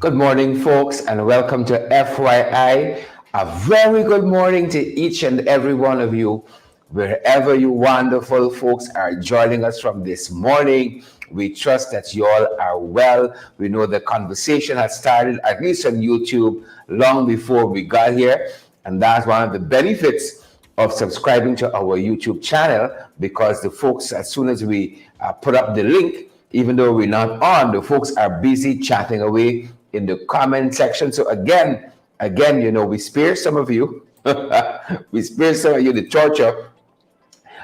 Good morning, folks, and welcome to FYI. A very good morning to each and every one of you, wherever you wonderful folks are joining us from this morning. We trust that you all are well. We know the conversation has started, at least on YouTube, long before we got here. And that's one of the benefits of subscribing to our YouTube channel, because the folks, as soon as we put up the link, even though we're not on, the folks are busy chatting away in the comment section. So again, we spare some of you, we spare some of you the torture,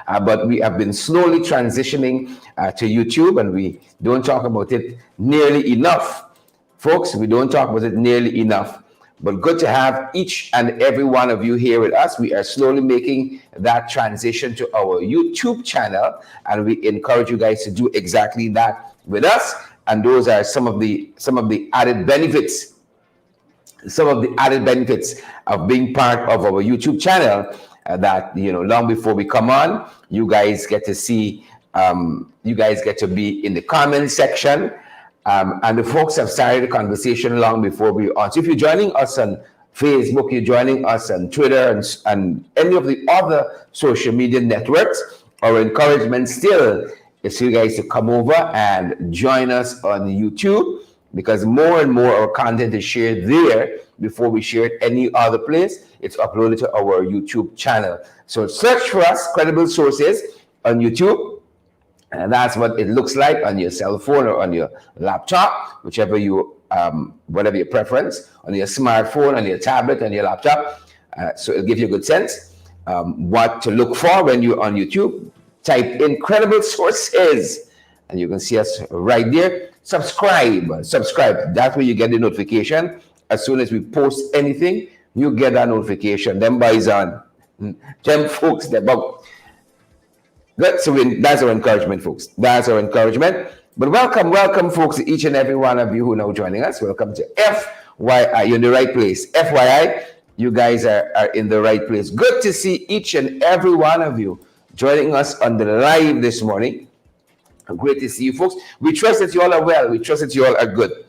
but we have been slowly transitioning to YouTube, and we don't talk about it nearly enough. Folks, we don't talk about it nearly enough. But good to have each and every one of you here with us. We are slowly making that transition to our YouTube channel, and we encourage you guys to do exactly that with us. And those are some of the added benefits, of being part of our YouTube channel. That long before we come on, you guys get to see. You guys get to be in the comment section. And the folks have started the conversation long before we are on. So if you're joining us on Facebook, you're joining us on Twitter and any of the other social media networks, our encouragement still is for you guys to come over and join us on YouTube, because more and more our content is shared there before we share it any other place. It's uploaded to our YouTube channel. So search for us, Credible Sources, on YouTube. And that's what it looks like on your cell phone or on your laptop, whatever your preference, on your smartphone, on your tablet, on your laptop. So it'll give you a good sense what to look for when you're on YouTube. Type Incredible Sources, and you can see us right there. Subscribe. That's where you get the notification. As soon as we post anything, you get that notification. Them boys on. Them folks, they're bug. That's our encouragement, folks. That's our encouragement. But welcome, folks, each and every one of you who are now joining us. Welcome to FYI. You're in the right place. FYI, you guys are in the right place. Good to see each and every one of you joining us on the live this morning. Great to see you, folks. We trust that you all are well. We trust that you all are good.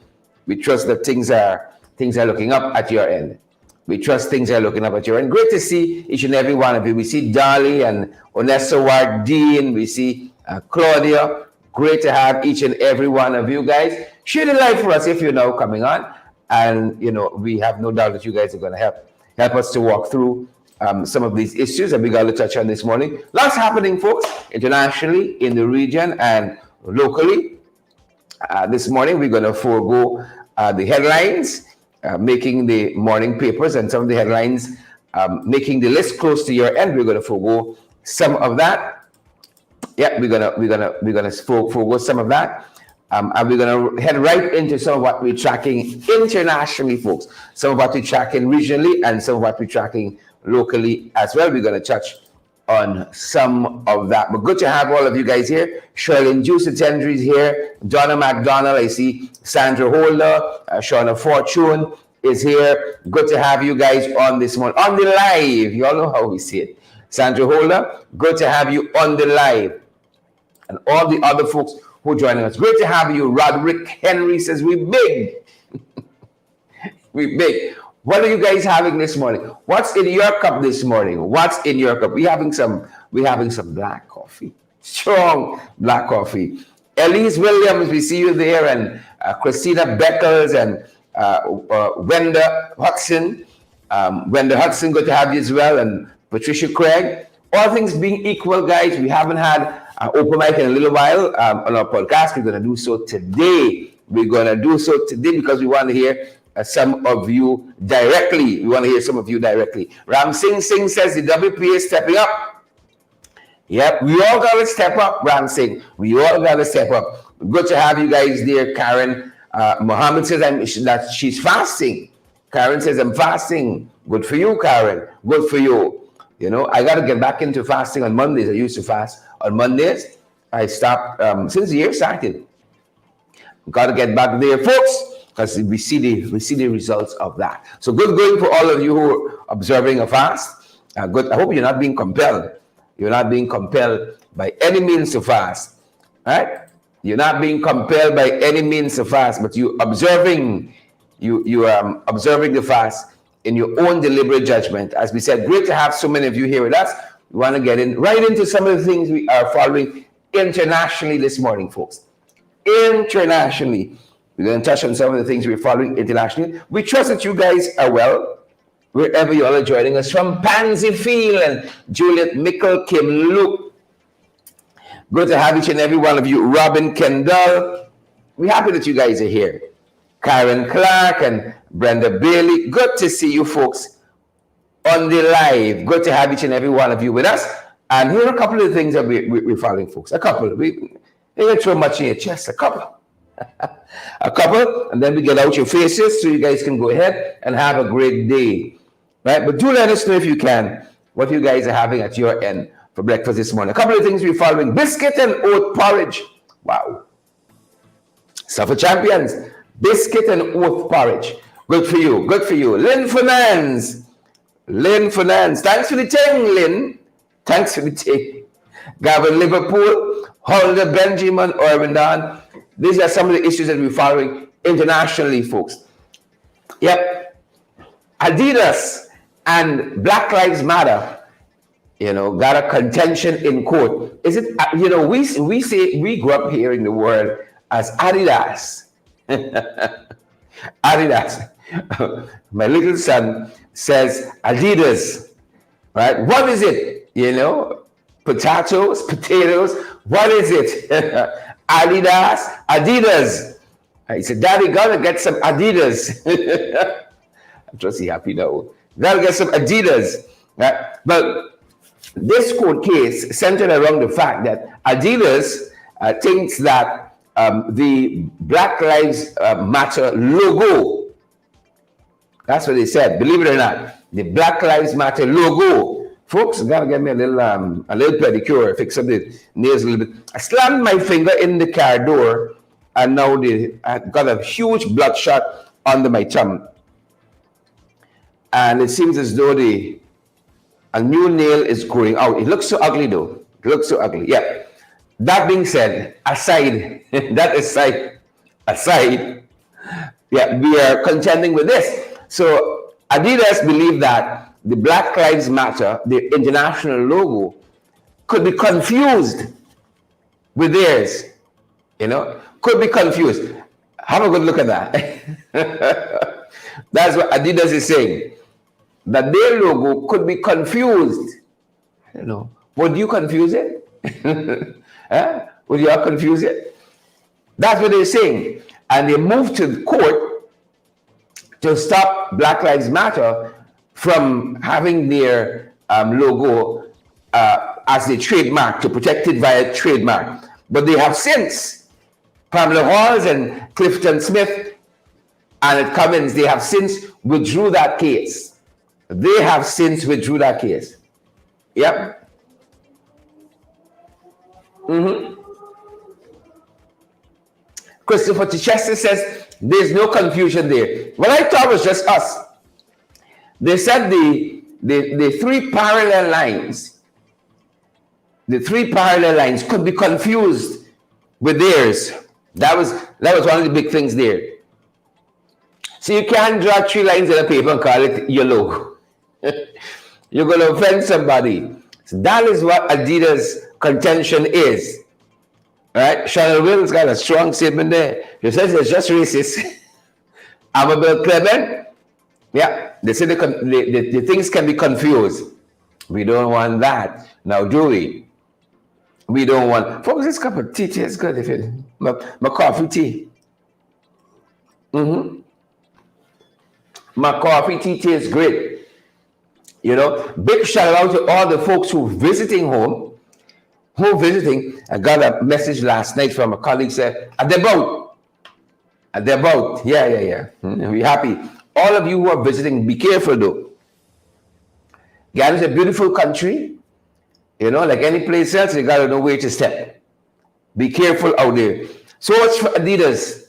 We trust that things are looking up at your end. We trust things are looking up at your end. Great to see each and every one of you. We see Dolly and Onessa Wardeen. We see Claudia. Great to have each and every one of you guys. Share the live for us if you're now coming on. And, we have no doubt that you guys are going to help us to walk through some of these issues that we got to touch on this morning. Lots happening, folks, internationally, in the region, and locally. This morning, we're going to forego the headlines, making the morning papers, and some of the headlines making the list close to your end. We're going to forego some of that. Yeah, we're gonna forego some of that. And we're going to head right into some of what we're tracking internationally, folks. Some of what we're tracking regionally, and some of what we're tracking locally as well. We're going to touch on some of that. But good to have all of you guys here. Shirley Juice Tendry is here. Donna McDonald. I see Sandra Holder. Shauna Fortune is here. Good to have you guys on this morning. On the live. You all know how we see it. Sandra Holder, good to have you on the live. And all the other folks who are joining us. Great to have you. Roderick Henry says, we big. We big. What are you guys having this morning? What's in your cup this morning? What's in your cup? We're having some black coffee. Strong black coffee. Elise Williams, we see you there, and Christina Beckles and Wenda Hudson. Wenda Hudson, good to have you as well, and Patricia Craig. All things being equal, guys, we haven't had open mic in a little while on our podcast. We're going to do so today. Because we want to hear some of you directly. Ram Singh says the WPA is stepping up. Yep, we all got to step up, Ram Singh. We all got to step up. Good to have you guys there, Karen. Mohammed says that she's fasting. Karen says, I'm fasting. Good for you, Karen. Good for you. I got to get back into fasting on Mondays. I used to fast on Mondays. I stopped since the year started. Got to get back there, folks, because we see the results of that. So good going for all of you who are observing a fast. Good. I hope you're not being compelled. You're not being compelled by any means to fast. Right? You're not being compelled by any means to fast, but you're observing you are observing the fast in your own deliberate judgment. As we said, great to have so many of you here with us. We want to get right into some of the things we are following internationally this morning, folks. Internationally, we're going to touch on some of the things we're following internationally. We trust that you guys are well, wherever you all are joining us from. Pansy Field and Juliet Mickle, Kim Luke. Good to have each and every one of you. Robin Kendall. We're happy that you guys are here. Karen Clark and Brenda Bailey. Good to see you folks on the live. Good to have each and every one of you with us. And here are a couple of things that we're following, folks. A couple. We don't throw much in your chest. A couple. A couple. And then we get out your faces so you guys can go ahead and have a great day. Right? But do let us know if you can what you guys are having at your end for breakfast this morning. A couple of things we're following. Biscuit and oat porridge. Wow. Suffer champions. Biscuit and oat porridge. Good for you. Good for you. Lynn Fernandes. Lynn Fernandes. Thanks for the thing, Lynn. Thanks for the thing. Gavin Liverpool. Holder Benjamin Orvindon. These are some of the issues that we're following internationally, folks. Yep. Adidas and Black Lives Matter, got a contention in court. Is it, we say we grew up here in the world as Adidas. Adidas. My little son says Adidas, right? What is it? Potatoes. What is it? Adidas. I said, Daddy, gotta get some Adidas. I'm just happy now. Gotta get some Adidas. Right? But this court case centered around the fact that Adidas thinks that the Black Lives Matter logo, that's what they said, believe it or not, the Black Lives Matter logo. Folks, gotta get me a little pedicure, fix up the nails a little bit. I slammed my finger in the car door and now I got a huge bloodshot under my thumb. And it seems as though a new nail is growing out. It looks so ugly though. It looks so ugly. Yeah. That being said, aside, yeah, we are contending with this. So Adidas believe that the Black Lives Matter, the international logo, could be confused with theirs. Could be confused. Have a good look at that. That's what Adidas is saying. That their logo could be confused. I don't know. Would you confuse it? Would you all confuse it? That's what they're saying. And they moved to the court to stop Black Lives Matter from having their logo as a trademark, to protect it via trademark. But they have since, Pamela Halls and Clifton Smith and at Cummins, they have since withdrew that case. They have since withdrew that case. Yep. Christopher Chichester says there's no confusion there. What I thought was just us. They said the three parallel lines, could be confused with theirs. That was one of the big things there. So you can't draw 3 lines on a paper and call it your logo. You're going to offend somebody. So that is what Adidas' contention is. Right? Chanel Wills got a strong statement there. He says it's just racist. Amabel Clement, yeah, they say the things can be confused. We don't want that. Now, do we? We don't want. Folks, this cup of tea tastes good. If it, my coffee tea. My coffee tea tastes great. Big shout out to all the folks who visiting home. I got a message last night from a colleague said, at their boat. Yeah. We're happy. All of you who are visiting, be careful though. Ghana is a beautiful country. Like any place else, you gotta know where to step. Be careful out there. So much for Adidas.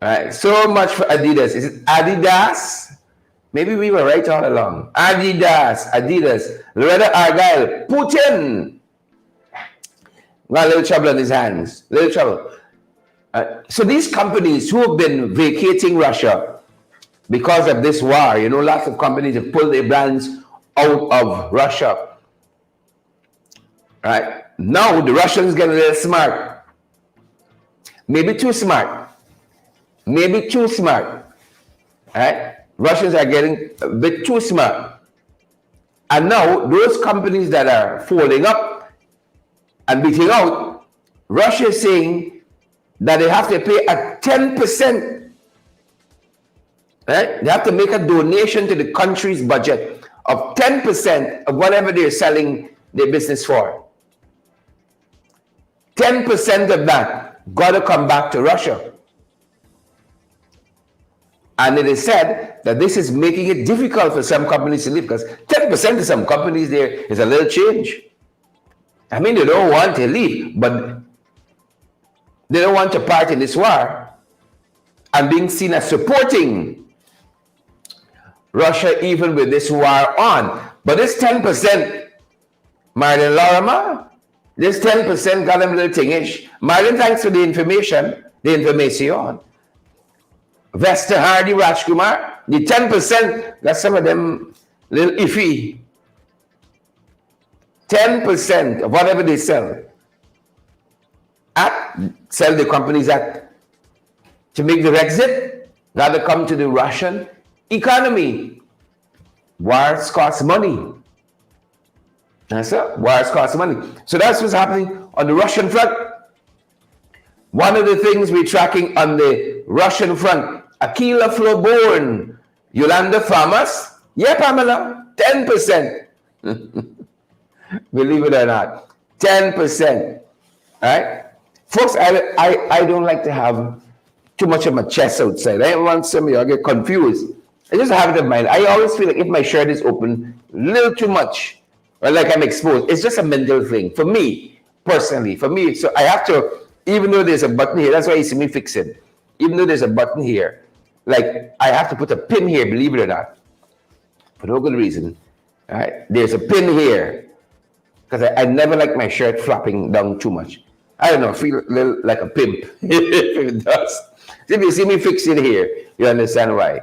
All right, so much for Adidas. Is it Adidas? Maybe we were right all along. Adidas. Loretta Argyle, Putin. Got a little trouble on his hands. Little trouble. So these companies who have been vacating Russia because of this war, lots of companies have pulled their brands out of Russia. Right? Now the Russians get a little smart. Maybe too smart. Maybe too smart. Right? Russians are getting a bit too smart. And now those companies that are folding up and beating out, Russia is saying that they have to pay a 10%. Right? They have to make a donation to the country's budget of 10% of whatever they're selling their business for. 10% of that got to come back to Russia. And it is said that this is making it difficult for some companies to leave, because 10% to some companies there is a little change. I mean, they don't want to leave, but they don't want to part in this war and being seen as supporting Russia even with this war on. But this 10%, Marilyn Lorimer, this 10% got them a little thingish. Marilyn, thanks for the information. Vesta Hardy, Rajkumar, the 10% got some of them little iffy. 10% of whatever they sell the companies at to make the exit, rather come to the Russian economy. Wars cost money. That's it. Wars cost money. So that's what's happening on the Russian front. One of the things we're tracking on the Russian front, Aquila Floborn, Yolanda Farmers, yeah, Pamela, 10%. Believe it or not, 10%. Right? Folks, I don't like to have too much of my chest outside. I don't want some of you to get confused. I just have it in mind. I always feel like if my shirt is open a little too much, or like I'm exposed, it's just a mental thing. For me, personally, so I have to, even though there's a button here, that's why you see me fix it. Even though there's a button here, like I have to put a pin here, believe it or not, for no good reason. All right? There's a pin here, because I never like my shirt flopping down too much. I don't know, feel a little like a pimp if it does. If you see me fix it here, you understand why.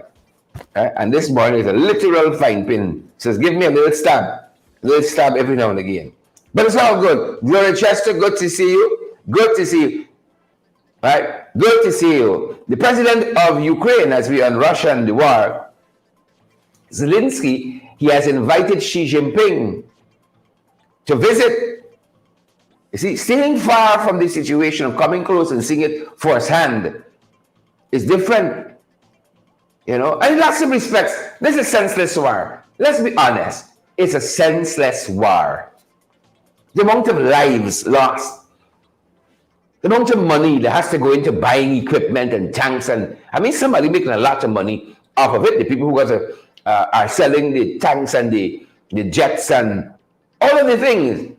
Right? And this morning is a literal fine pin. It says, give me a little stab every now and again. But it's all good. Gloria Chester, good to see you. Good to see you. Right? Good to see you. The president of Ukraine, as we are on Russia and the war, Zelensky, he has invited Xi Jinping to visit. You see, staying far from the situation of coming close and seeing it firsthand is different. And in lots of respects, this is a senseless war. Let's be honest. It's a senseless war. The amount of lives lost, the amount of money that has to go into buying equipment and tanks, and I mean, somebody making a lot of money off of it. The people who are selling the tanks and the jets and all of the things.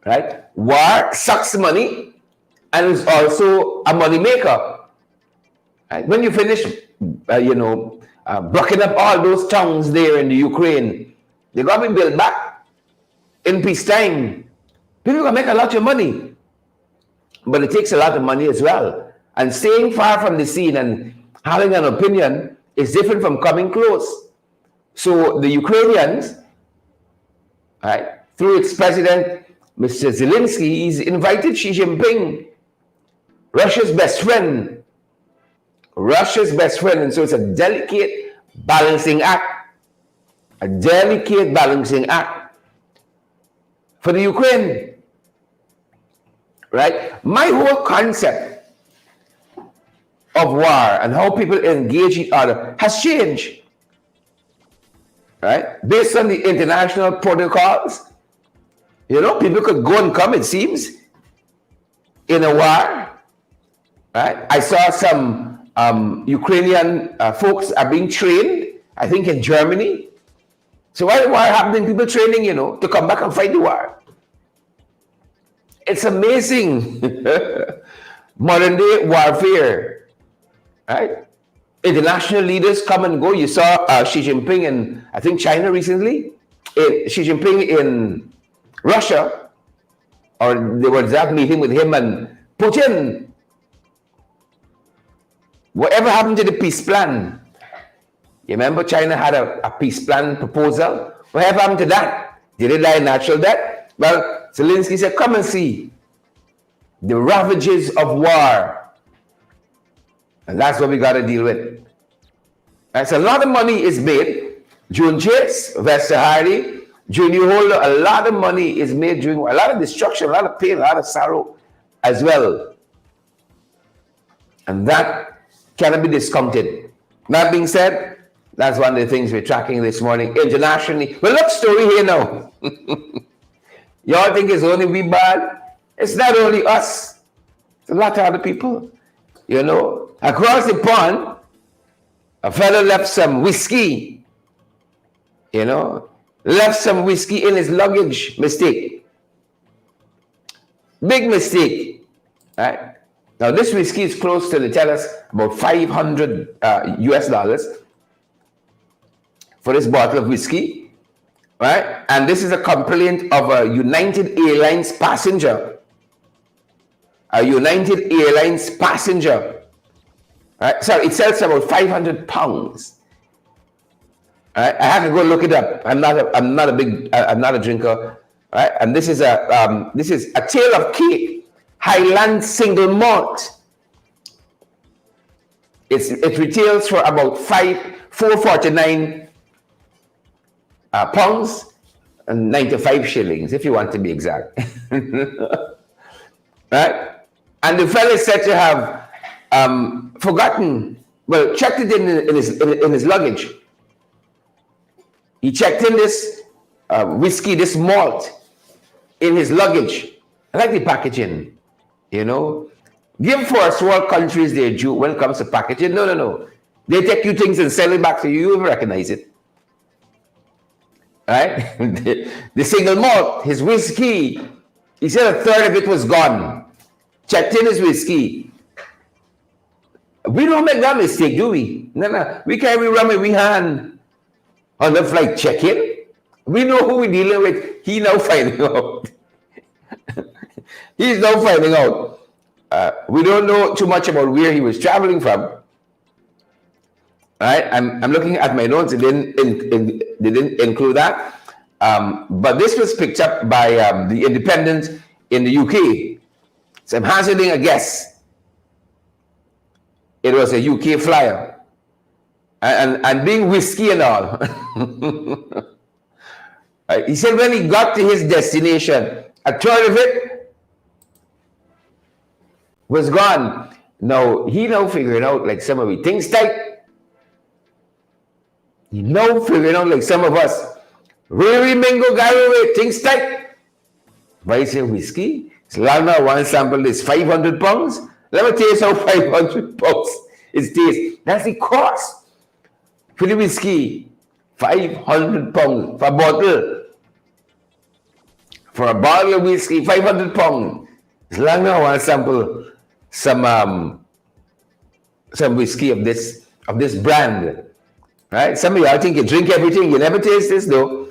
Right? War sucks money and is also a money maker. Right? When you finish, blocking up all those towns there in the Ukraine, they're going to be built back in peacetime. People can make a lot of money, but it takes a lot of money as well. And staying far from the scene and having an opinion is different from coming close. So the Ukrainians, right, through its president, Mr. Zelensky, he's invited Xi Jinping, Russia's best friend. And so it's a delicate balancing act. A delicate balancing act for the Ukraine. Right? My whole concept of war and how people engage each other has changed. Right? Based on the international protocols, people could go and come, it seems, in a war. Right? I saw some Ukrainian folks are being trained, I think in Germany. So why the war happening? People training, to come back and fight the war. It's amazing. Modern day warfare. Right? International leaders come and go. You saw Xi Jinping in, I think, China recently. Xi Jinping in Russia, or there was that meeting with him and Putin. Whatever happened to the peace plan? You remember China had a peace plan proposal? Whatever happened to that? Did it die natural death? Well, Zelensky said, come and see the ravages of war. And that's what we got to deal with. And so a lot of money is made. June Chase, Vesta Hardy, Junior Holder, a lot of money is made during a lot of destruction, a lot of pain, a lot of sorrow as well. And that cannot be discounted. That being said, that's one of the things we're tracking this morning internationally. Well, look, story here now. Y'all think it's only we bad? It's not only us. It's a lot of other people. You know, across the pond, a fellow left some whiskey. You know, left some whiskey in his luggage. Mistake. Big mistake. Right? Now, this whiskey is close to, they tell us, about $500 US for this bottle of whiskey, right? And this is a complaint of a United Airlines passenger. A United Airlines passenger. Right? So it sells about 500 pounds. Right? I have to go look it up. I'm not a drinker. Right? And this is a Tale of Cake Highland single malt. It retails for about £4.49 pounds and 95 shillings, if you want to be exact. Right? And the fellow is said to have forgotten, well, checked it in his luggage. He checked in this whiskey, this malt, in his luggage. I like the packaging, you know. Give first world countries their due when it comes to packaging. No. They take you things and sell it back to you. You will recognize it. Right? the single malt, his whiskey, he said a third of it was gone. Checked in his whiskey. We don't make that mistake, do we? No. We carry rum in we hand on the flight check-in. We know who we're dealing with. He now finding out. He's now finding out. We don't know too much about where he was traveling from. Right? I'm looking at my notes. They didn't include that. But this was picked up by the Independent in the UK. So I'm hazarding a guess. It was a UK flyer. And being whiskey and all. He said when he got to his destination, a third of it was gone. Now, he now figuring out like some of the things tight. He now figuring out like some of us. Really mingo gallery, things tight. Why say whiskey? It's long now one sample is 500 pounds. Let me taste how 500 pounds is taste. That's the cost for the whiskey. 500 pounds for a bottle. For a bottle of whiskey, 500 pounds. It's long now one sample some whiskey of this brand. Right? Some of y'all think you drink everything, you never taste this though.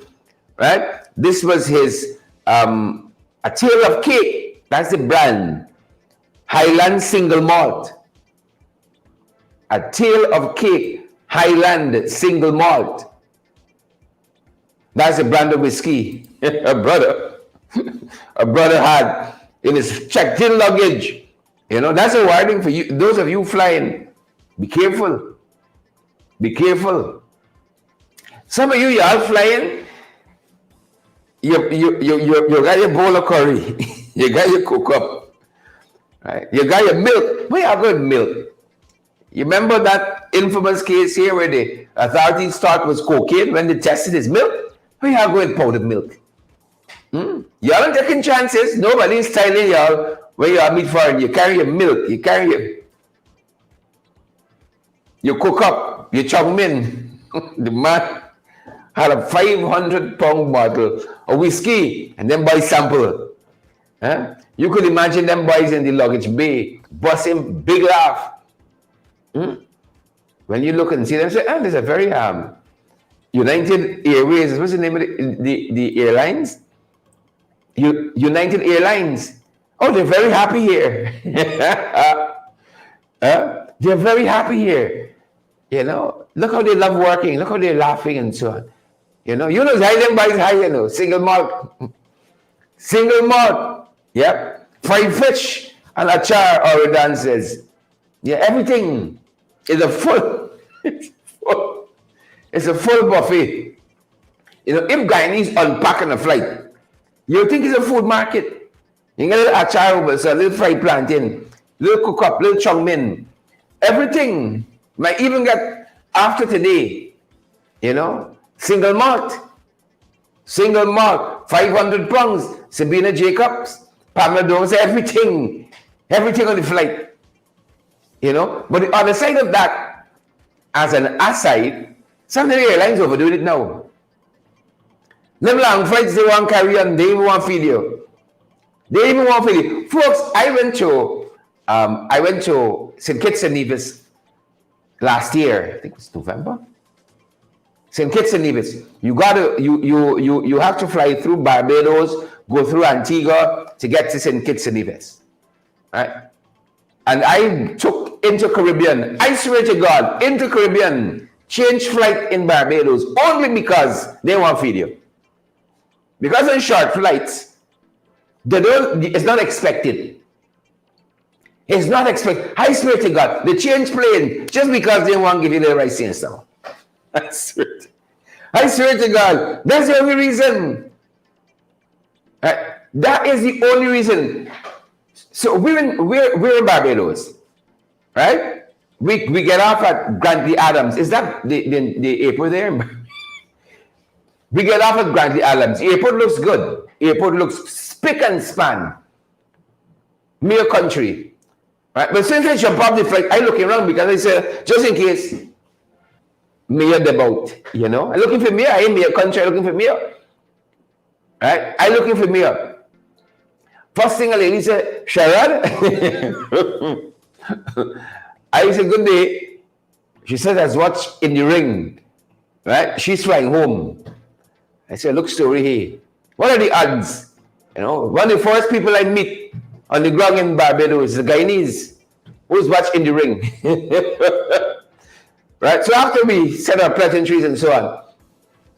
Right? This was his a Tale of Cake. That's the brand. Highland single malt. A Tale of Cake Highland single malt. That's the brand of whiskey a brother had in his checked-in luggage. You know, that's a warning for you. Those of you flying, be careful. Be careful. Some of you are flying. You got your bowl of curry. You got your cook up. Right? You got your milk. Where you got milk? You remember that infamous case here where the authorities thought was cocaine when they tested his milk? Where you going powdered milk? Y'all ain't taking chances. Nobody's telling y'all where you are meat for. You carry your milk. You carry you cook up. You chow min. The man had a 500-pound bottle of whiskey and then buy sample. Huh? You could imagine them boys in the luggage bay busting big laugh. When you look and see them, say, oh, there's a very United Airways. What's the name of the airlines? United Airlines. Oh, they're very happy here. They're very happy here. You know, look how they love working. Look how they're laughing and so on. You know, Highland buys high, you know, single malt. Single malt. Yep. Fried fish and achar or dances. Yeah, everything is a full, it's a full buffet. You know, if Guyanese unpacking a flight, you think it's a food market. You get a little achar over, so a little fried plantain, little cook up, little chow mein, everything. Might even get after today, you know, single malt, 500 pounds, Sabina Jacobs, Pamela Doves, everything on the flight, you know. But the other side of that, as an aside, some of the airlines overdoing it now. Them long flights, they want to carry on, they even want to feed you. They even want to feed you. Folks, I went to St. Kitts and Nevis last year. I think it was November. St. Kitts and Nevis. You have to fly through Barbados, go through Antigua to get to St. Kitts and Nevis. Right? And I took Inter-Caribbean. I swear to God, Inter-Caribbean changed flight in Barbados only because they want to feed you. Because on short flights, it's not expected. It's not expected. I swear to God, they change plane just because they want to give you the rice and stuff. I swear to God, that's the only reason. That is the only reason. So we're in Barbados, right? We get off at Grantley Adams. Is that the airport there? We get off at Grantley Adams. Airport looks good. Airport looks spick and span. Mere country. Right? But since I jump off the flight, I look around because I say, just in case, Mayor about, you know. I'm looking for Mayor. I ain't Mayor country. I'm looking for Mayor. Right? I'm looking for Mayor. First thing a lady said, Sharad? I said, good day. She said, "That's what's in the ring." Right? She's flying home. I said, look, story here. What are the odds? You know, one of the first people I meet on the ground in Barbados, the Guyanese, who's watching the ring. Right? So after we set our pleasantries and so on,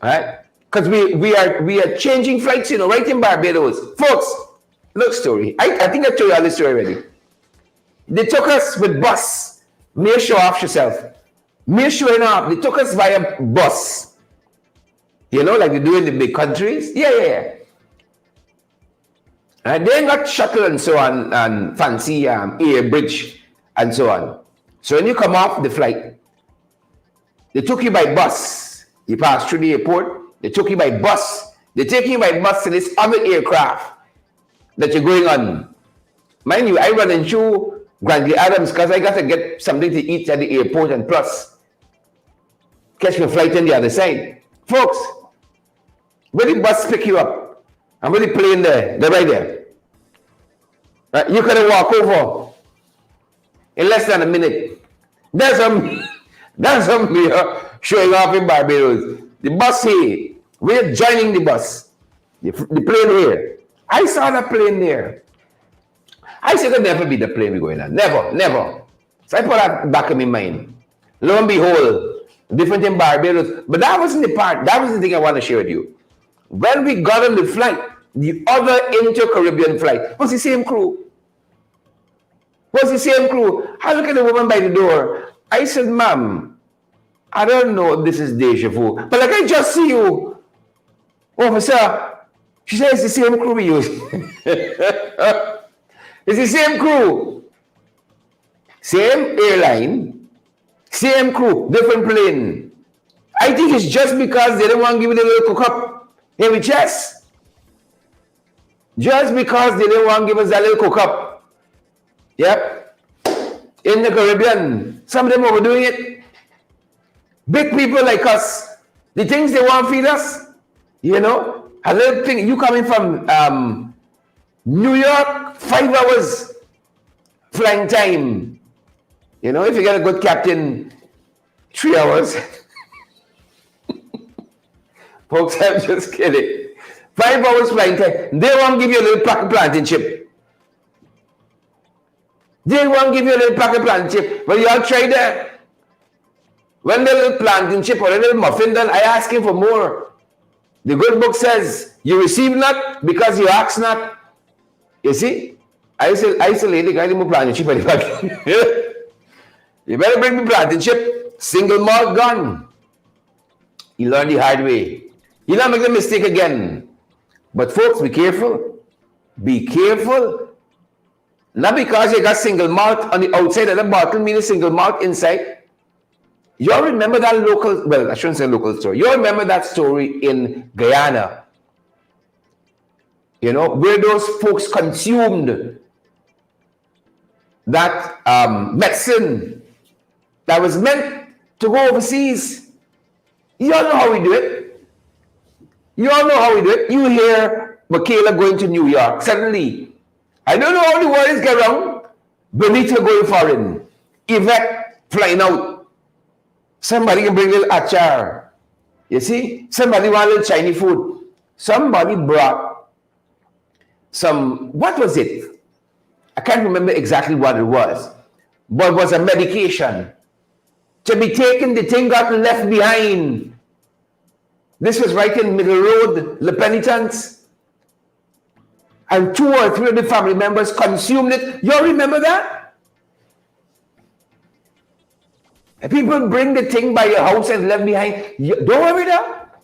right? Because we are changing flights, you know, right in Barbados. Folks, look, story. I think I told you all this story already. They took us with bus. May show off yourself. May showing off. They took us via bus. You know, like they do in the big countries. Yeah. And they got shuttle and so on, and fancy air bridge and so on. So when you come off the flight, they took you by bus. You pass through the airport. They took you by bus. They take you by bus to this other aircraft that you're going on. Mind you, I run into Grantley Adams because I got to get something to eat at the airport and plus catch my flight on the other side. Folks, where the bus pick you up and where the plane there, they're right there. Right? You could walk over in less than a minute. That's some showing off in Barbados. The bus here, we're joining the bus. The plane here. I saw the plane there. I said, could never be the plane we're going on. Never. So I put that back in my mind. Lo and behold, different in Barbados. But that wasn't the part. That was the thing I want to share with you. When we got on the flight, the other Inter-Caribbean flight was the same crew. I look at the woman by the door. I said, ma'am, I don't know if this is deja vu, but like I just see you. Officer, she said it's the same crew we use. It's the same crew. Same airline, same crew, different plane. I think it's just because they don't want to give you the little cook up here with chest. Just because they don't want to give us that little cook up. Yep. In the Caribbean, some of them overdoing it. Big people like us, the things they want to feed us, you know, a little thing. You coming from New York, 5 hours flying time. You know, if you get a good captain, 3 hours. Folks, I'm just kidding. 5 hours flying time. They won't give you a little plantain chip. They won't give you a little packet planting chip. But you all try that. When the little planting chip or a little muffin done, I ask him for more. The good book says, you receive not because you ask not. You see? I say, lady, I need planting chip. You better bring me planting chip. Single malt gone. You learn the hard way. You not make the mistake again. But folks, be careful. Be careful. Not because you got single malt on the outside of the bottle, meaning single malt inside. You all remember that local, well, I shouldn't say local story. You all remember that story in Guyana, you know, where those folks consumed that medicine that was meant to go overseas. You all know how we do it. You all know how we do it. You hear Michaela going to New York. Suddenly, I don't know how the words get around. Benita going foreign. Yvette flying out. Somebody can bring a little achar. You see? Somebody want a little Chinese food. Somebody brought some, what was it? I can't remember exactly what it was. But it was a medication. To be taken, the thing got left behind. This was right in Middle Road, Le Penitence. And 2 or 3 of the family members consumed it. You all remember that? And people bring the thing by your house and left behind. Don't worry that.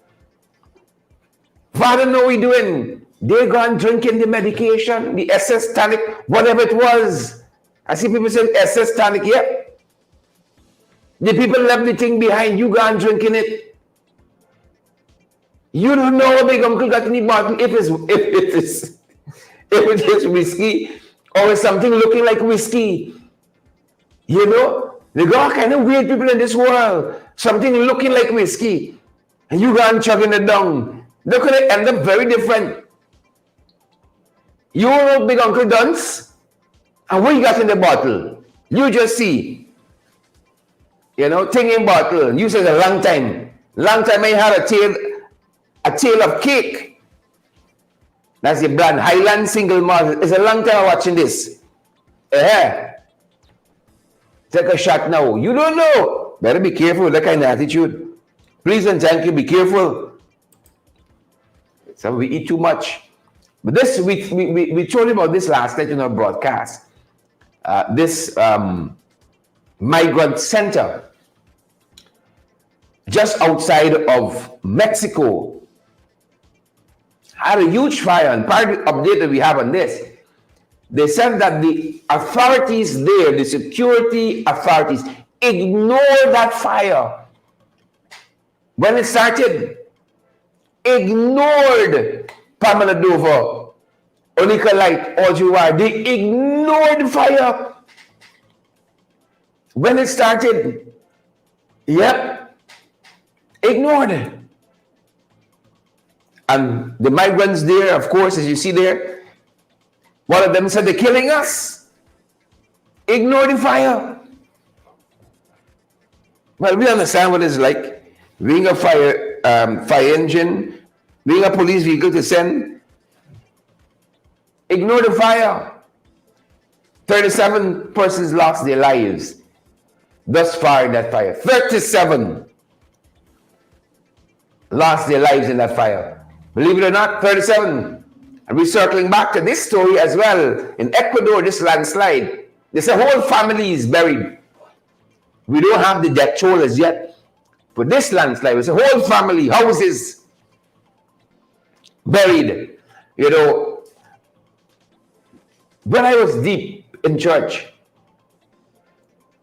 Father know what we doing. They gone drinking the medication, the SS tonic, whatever it was. I see people saying SS tonic, yeah. The people left the thing behind, you gone drinking it. You don't know what big uncle got in the bottle if it is whiskey or something looking like whiskey. You know? They got all kind of weird people in this world. Something looking like whiskey. And you go and chugging it down. They're going to end up very different. You know big uncle Dunce? And what you got in the bottle? You just see. You know, thing in bottle. You said a long time. Long time I had a tail of cake. That's the brand. Highland single malt. It's a long time watching this. Take a shot now. You don't know. Better be careful with that kind of attitude. Please and thank you. Be careful. So we eat too much. But this, we told you about this last night in our broadcast. This migrant center just outside of Mexico had a huge fire. And part of the update that we have on this, they said that the authorities there, the security authorities, ignored that fire when it started. Ignored Pamela Dover, Onika Light, all you are. They ignored the fire when it started. Yep, ignored it. And the migrants there, of course, as you see there, one of them said, they're killing us. Ignore the fire. Well, we understand what it's like. Being a fire engine, being a police vehicle to send. Ignore the fire. 37 persons lost their lives thus far in that fire. 37 lost their lives in that fire. Believe it or not, 37. And we're circling back to this story as well. In Ecuador, this landslide, there's a whole family is buried. We don't have the death toll as yet. But this landslide, there's a whole family, houses buried. You know, when I was deep in church,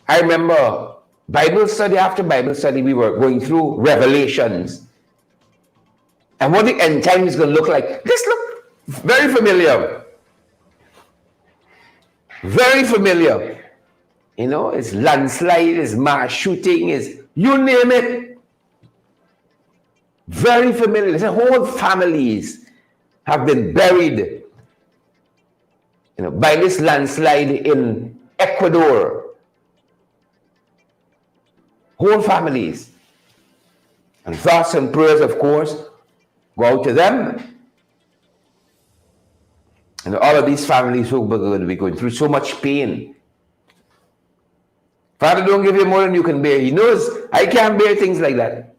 I remember Bible study after Bible study, we were going through Revelations. And what the end time is going to look like. This look very familiar. Very familiar. You know, it's landslide, it's mass shooting, it's you name it. Very familiar. There's a whole families have been buried, you know, by this landslide in Ecuador. Whole families. And thoughts and prayers, of course, go out to them. And all of these families who are going to be going through so much pain. Father don't give you more than you can bear. He knows I can't bear things like that.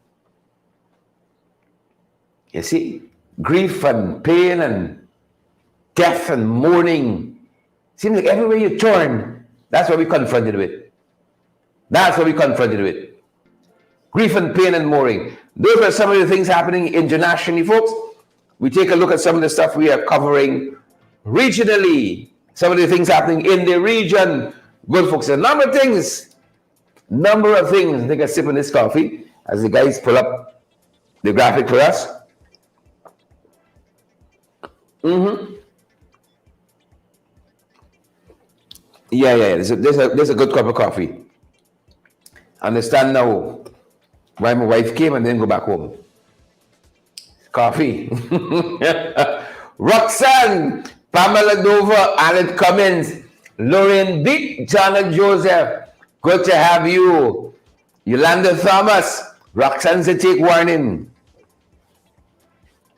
You see, grief and pain and death and mourning. Seems like everywhere you turn, that's what we're confronted with. That's what we're confronted with. Grief and pain and mourning. Those are some of the things happening internationally, folks. We take a look at some of the stuff we are covering regionally. Some of the things happening in the region. Good, folks. A number of things. Take a sip of this coffee as the guys pull up the graphic for us. Yeah. There's a good cup of coffee. Understand now why my wife came and then go back home. Coffee. Roxanne, Pamela Dover, Alan Cummins, Lorraine Dick, Janet Joseph. Good to have you. Yolanda Thomas. Roxanne said take warning.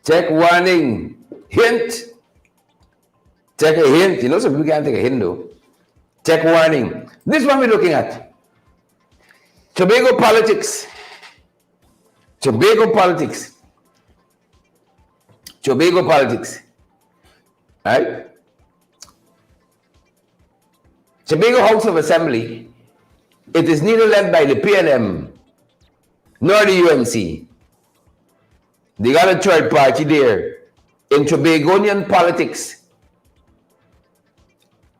Take warning. Hint. Take a hint. You know some people can't take a hint though. Take warning. This one we're looking at. Tobago politics. Right? Tobago House of Assembly, it is neither led by the PNM nor the UNC. They got a third party there in Tobagonian politics.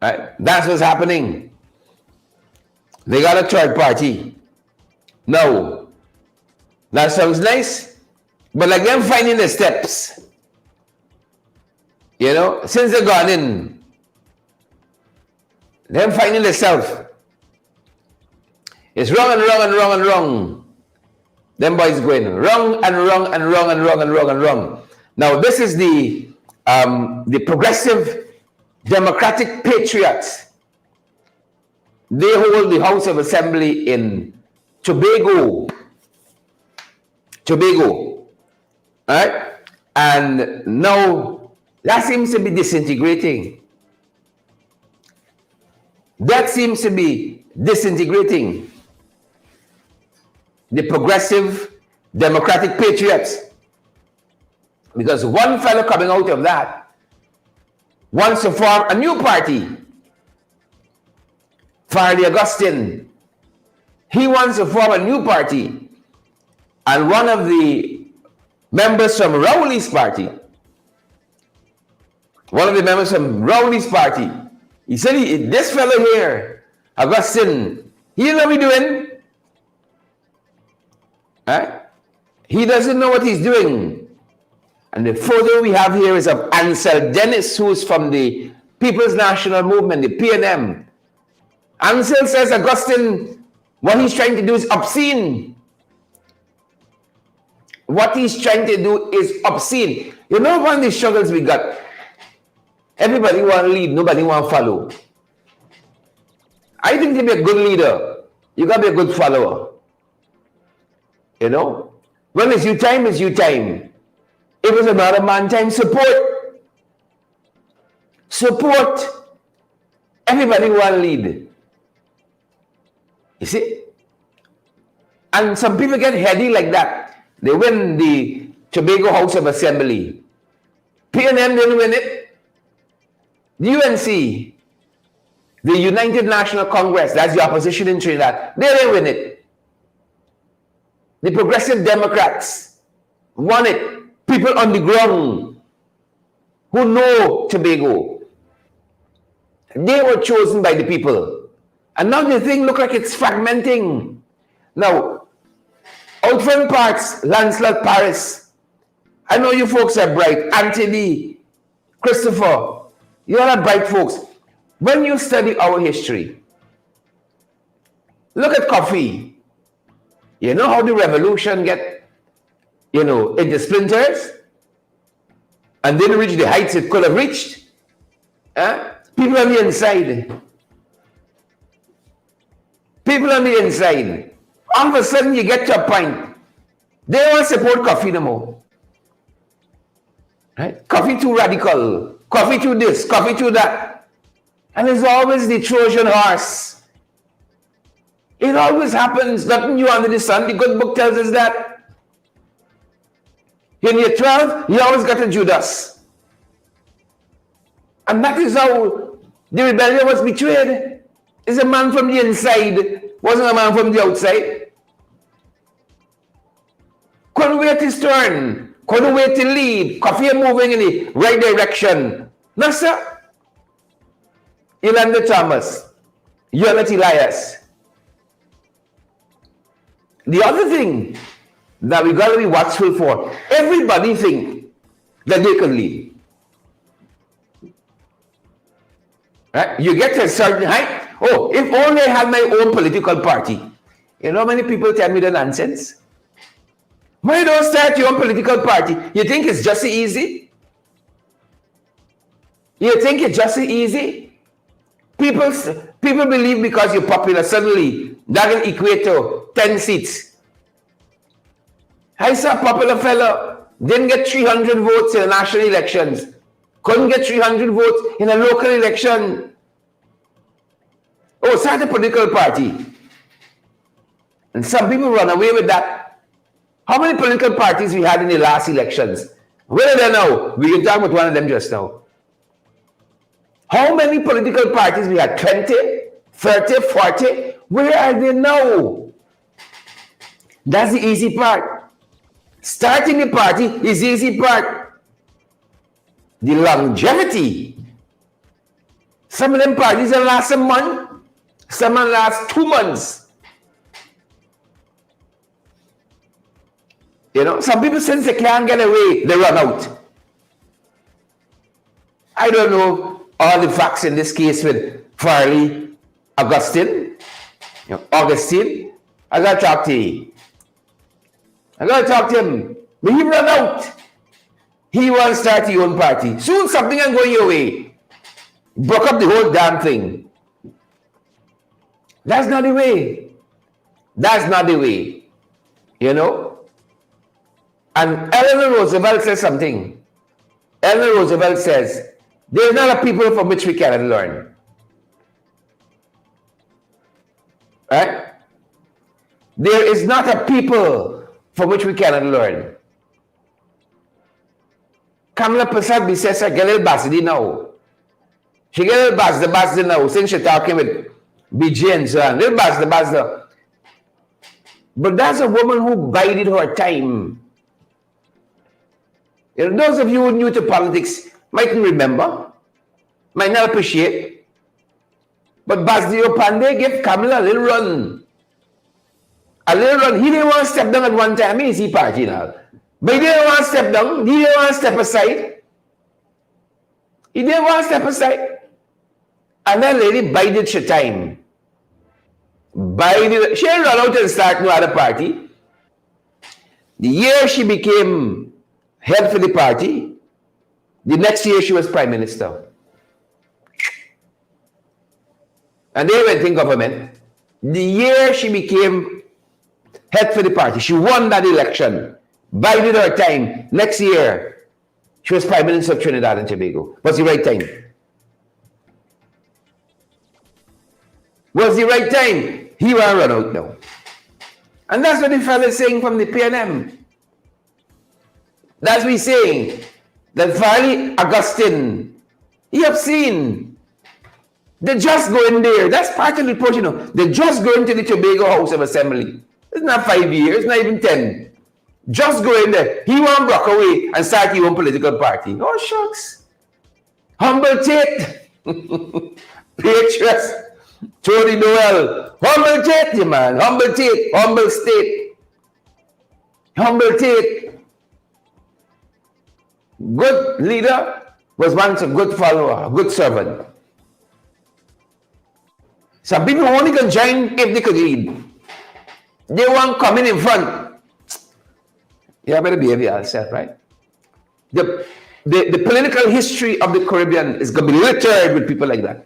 Right? That's what's happening. They got a third party. Now, that sounds nice, but like them finding the steps, you know, since they've gone in, them finding the self. It's wrong and wrong and wrong and wrong. Them boys going wrong and wrong and wrong and wrong and wrong and wrong. Now, this is the progressive Democratic Patriots. They hold the House of Assembly in Tobago, right? And now that seems to be disintegrating. The progressive Democratic Patriots. Because one fellow coming out of that wants to form a new party. Farley Augustine. He wants to form a new party. And one of the members from Rowley's party, he said, this fellow here, Augustine, he know what he's doing. Right? He doesn't know what he's doing. And the photo we have here is of Ansel Dennis, who's from the People's National Movement, the PNM. Ansel says, Augustine, what he's trying to do is obscene. What he's trying to do is obscene. You know, one of the struggles we got, everybody want to lead, nobody want to follow. I think to be a good leader, you got to be a good follower. You know? When it's your time, it's your time. If it's another man's time, support. Support. Everybody want to lead. You see? And some people get heady like that. They win the Tobago House of Assembly. PNM didn't win it. The UNC, the United National Congress, that's the opposition in Trinidad, they didn't win it. The Progressive Democrats won it. People on the ground who know Tobago, they were chosen by the people. And now the thing looks like it's fragmenting. Now, out front parts, Lancelot Paris. I know you folks are bright. Anthony, Christopher, you all are bright folks. When you study our history, look at coffee. You know how the revolution get, into splinters? And didn't reach the heights it could have reached? People on the inside. All of a sudden you get to a point, they don't support coffee no more. Right? Coffee too radical, coffee too this, coffee too that. And it's always the Trojan horse. It always happens. Nothing new under the sun. The good book tells us that. When you're 12, you always got a Judas. And that is how the rebellion was betrayed. It's a man from the inside, wasn't a man from the outside. Couldn't wait his turn. Couldn't wait to lead. Coffee moving in the right direction. No, sir. Yolanda Thomas. Unit Elias. The other thing that we got to be watchful for, everybody think that they can lead. Right? You get to a certain height. Oh, if only I had my own political party. You know how many people tell me the nonsense? Why don't start your own political party? You think it's just easy? You think it's just easy? People believe because you're popular, suddenly that will equate to 10 seats. I saw a popular fellow, didn't get 300 votes in the national elections, couldn't get 300 votes in a local election. Oh, start a political party. And some people run away with that. How many political parties we had in the last elections? Where are they now? We can talk about one of them just now. How many political parties we had? 20, 30, 40? Where are they now? That's the easy part. Starting the party is the easy part. The longevity. Some of them parties will last a month. Some will last 2 months. You know, some people, since they can't get away, they run out. I don't know all the facts in this case with Farley Augustine. Augustine, I gotta talk to you. I gotta talk to him. But he ran out. He wants to start his own party. Soon something can go your way. Broke up the whole damn thing. That's not the way. That's not the way. You know? And Eleanor Roosevelt says something. Eleanor Roosevelt says, there's not a people from which we cannot learn. Right? There is not a people from which we cannot learn. Kamala Prasad says, I get a little basidi now. She get a little basidi now, since she's talking with BJ and so on. Little basidi. But that's a woman who bided her time. You know, those of you who are new to politics mightn't remember, might not appreciate. But Basdio Pandey gave Kamala a little run. A little run. He didn't want to step down at one time. He's the party now. But he didn't want to step down. He didn't want to step aside. He didn't want to step aside. And that lady bided her time. Bided. She didn't run out and start no other party. The year she became head for the party, the next year she was prime minister. And they went in government. The year she became head for the party, she won that election. Bided her time. Next year, she was prime minister of Trinidad and Tobago. Was the right time? Was the right time? He will run out now. And that's what the fellow is saying from the PNM. That's what he's saying. That Farley Augustine, he obscene. They just go in there. That's part of the approach, you know. They just go into the Tobago House of Assembly. It's not 5 years, not even 10. Just go in there. He won't block away and start his own political party. Oh, shucks. Humble Tate. Patriots. Tony Noel. Humble Tate, man. Humble Tate. Humble State. Humble Tate. Good leader was once a good follower, a good servant. Some people only can join if they could lead. They want coming in front. You better behave yourself, right? The political history of the Caribbean is going to be littered with people like that.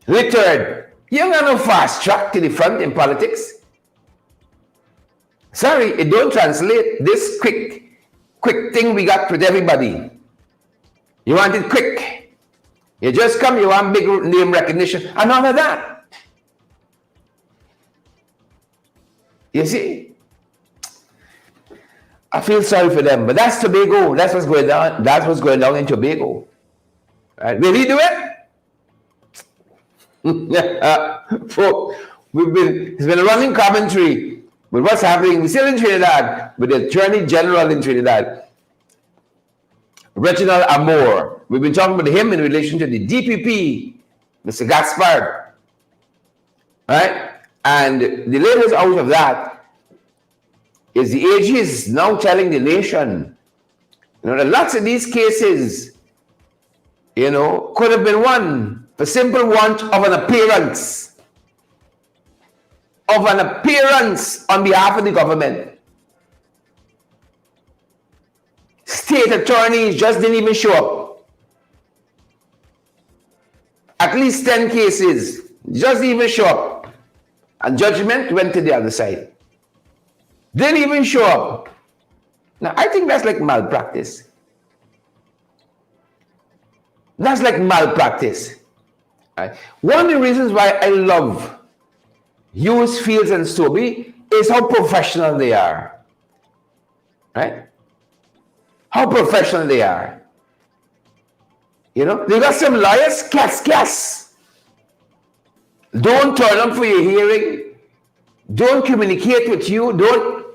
Littered. You ain't got no fast track to the front in politics. Sorry, it don't translate. This quick thing we got with everybody. You want it quick. You just come, you want big name recognition, and none of that. You see? I feel sorry for them, but that's Tobago. That's what's going on. That's what's going on in Tobago. Right? Will he do it? Folks, it's been a running commentary with what's happening. We're still in Trinidad with the Attorney General in Trinidad, Reginald Amor. We've been talking about him in relation to the DPP, Mr. Gaspard. Right? And the latest out of that is the AG is now telling the nation, that lots of these cases, could have been won for simple want of an appearance. Of an appearance on behalf of the government. State attorneys just didn't even show up. At least 10 cases just didn't even show up. And judgment went to the other side. Didn't even show up. Now, I think that's like malpractice. That's like malpractice. Right? One of the reasons why I love Hughes, Fields, and Stobie is how professional they are. Right? How professional they are. They got some lawyers, cats. Don't turn up for your hearing. Don't communicate with you. Don't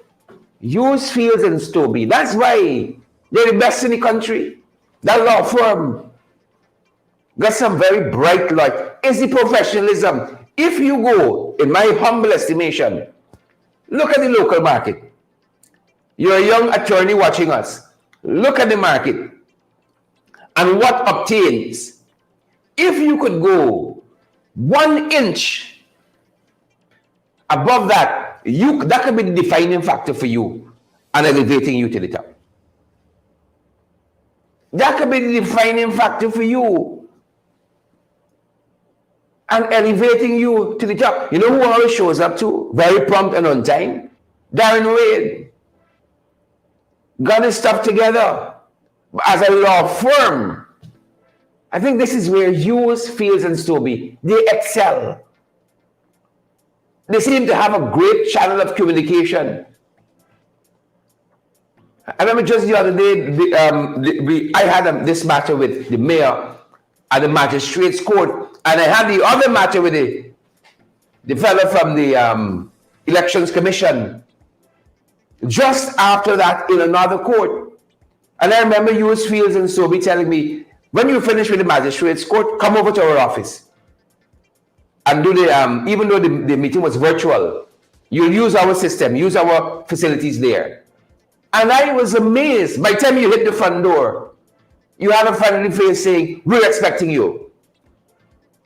use Fields and Stobie. That's why they're the best in the country. That law firm got some very bright light. It's the professionalism. If you go, in my humble estimation, look at the local market. You're a young attorney watching us. Look at the market and what obtains. If you could go 1 inch above that, that could be the defining factor for you and elevating you to the top. That could be the defining factor for you and elevating you to the top. You know who always shows up too? Very prompt and on time? Darren Wade. Got his stuff together. As a law firm, I think this is where Hughes, Fields, and Stobie, they excel. They seem to have a great channel of communication. I remember just the other day, I had this matter with the mayor at the magistrate's court, and I had the other matter with the fellow from the Elections Commission just after that in another court. And I remember Hughes, Fields, and Stobie telling me, when you finish with the magistrate's court, come over to our office and do the, even though the meeting was virtual, you'll use our system, use our facilities there. And I was amazed. By the time you hit the front door, you had a friendly face saying, we're expecting you.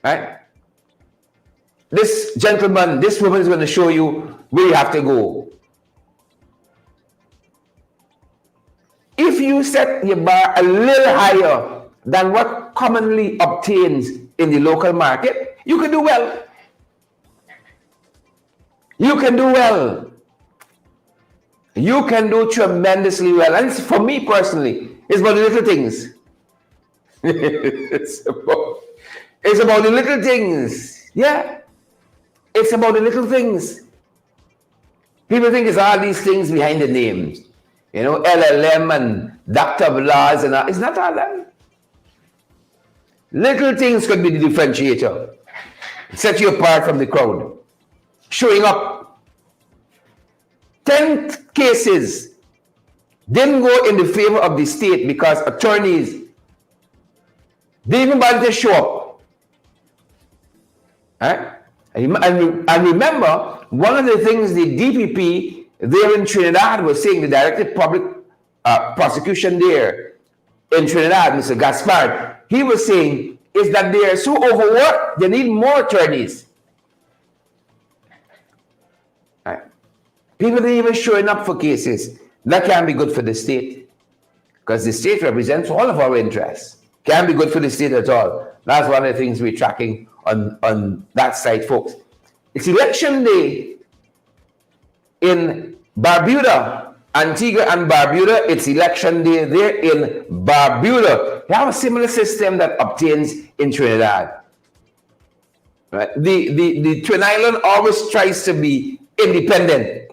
Right? This gentleman, this woman is going to show you where you have to go. If you set your bar a little higher than what commonly obtains in the local market, you can do well. You can do well. You can do tremendously well. And for me personally, it's about the little things. It's about the little things. Yeah. It's about the little things. People think it's all these things behind the names. LLM and Doctor of Laws and all. It's not all that. Little things could be the differentiator. Set you apart from the crowd. Showing up. 10 cases didn't go in the favor of the state because attorneys didn't even bother to show up. Right? And remember, one of the things the DPP there in Trinidad was saying, the Director of Public Prosecution there in Trinidad, Mr. Gaspard, he was saying is that they are so overworked, they need more attorneys. Right? People are even showing up for cases. That can't be good for the state, because the state represents all of our interests. Can't be good for the state at all. That's one of the things we're tracking on that side, folks. It's election day in Barbuda, Antigua and Barbuda. It's election day there in Barbuda. They have a similar system that obtains in Trinidad. Right? The Twin Island always tries to be independent.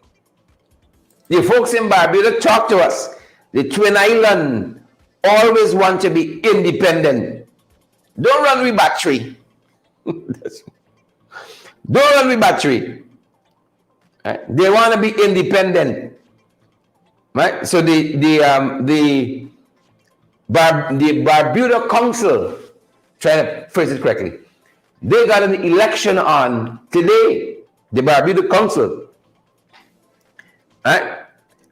The folks in Barbados talk to us. The Twin Island always want to be independent. Don't run with battery. Don't run with battery. Right? They want to be independent. Right? So the Barbuda Council, trying to phrase it correctly, they got an election on today. The Barbuda Council. Right?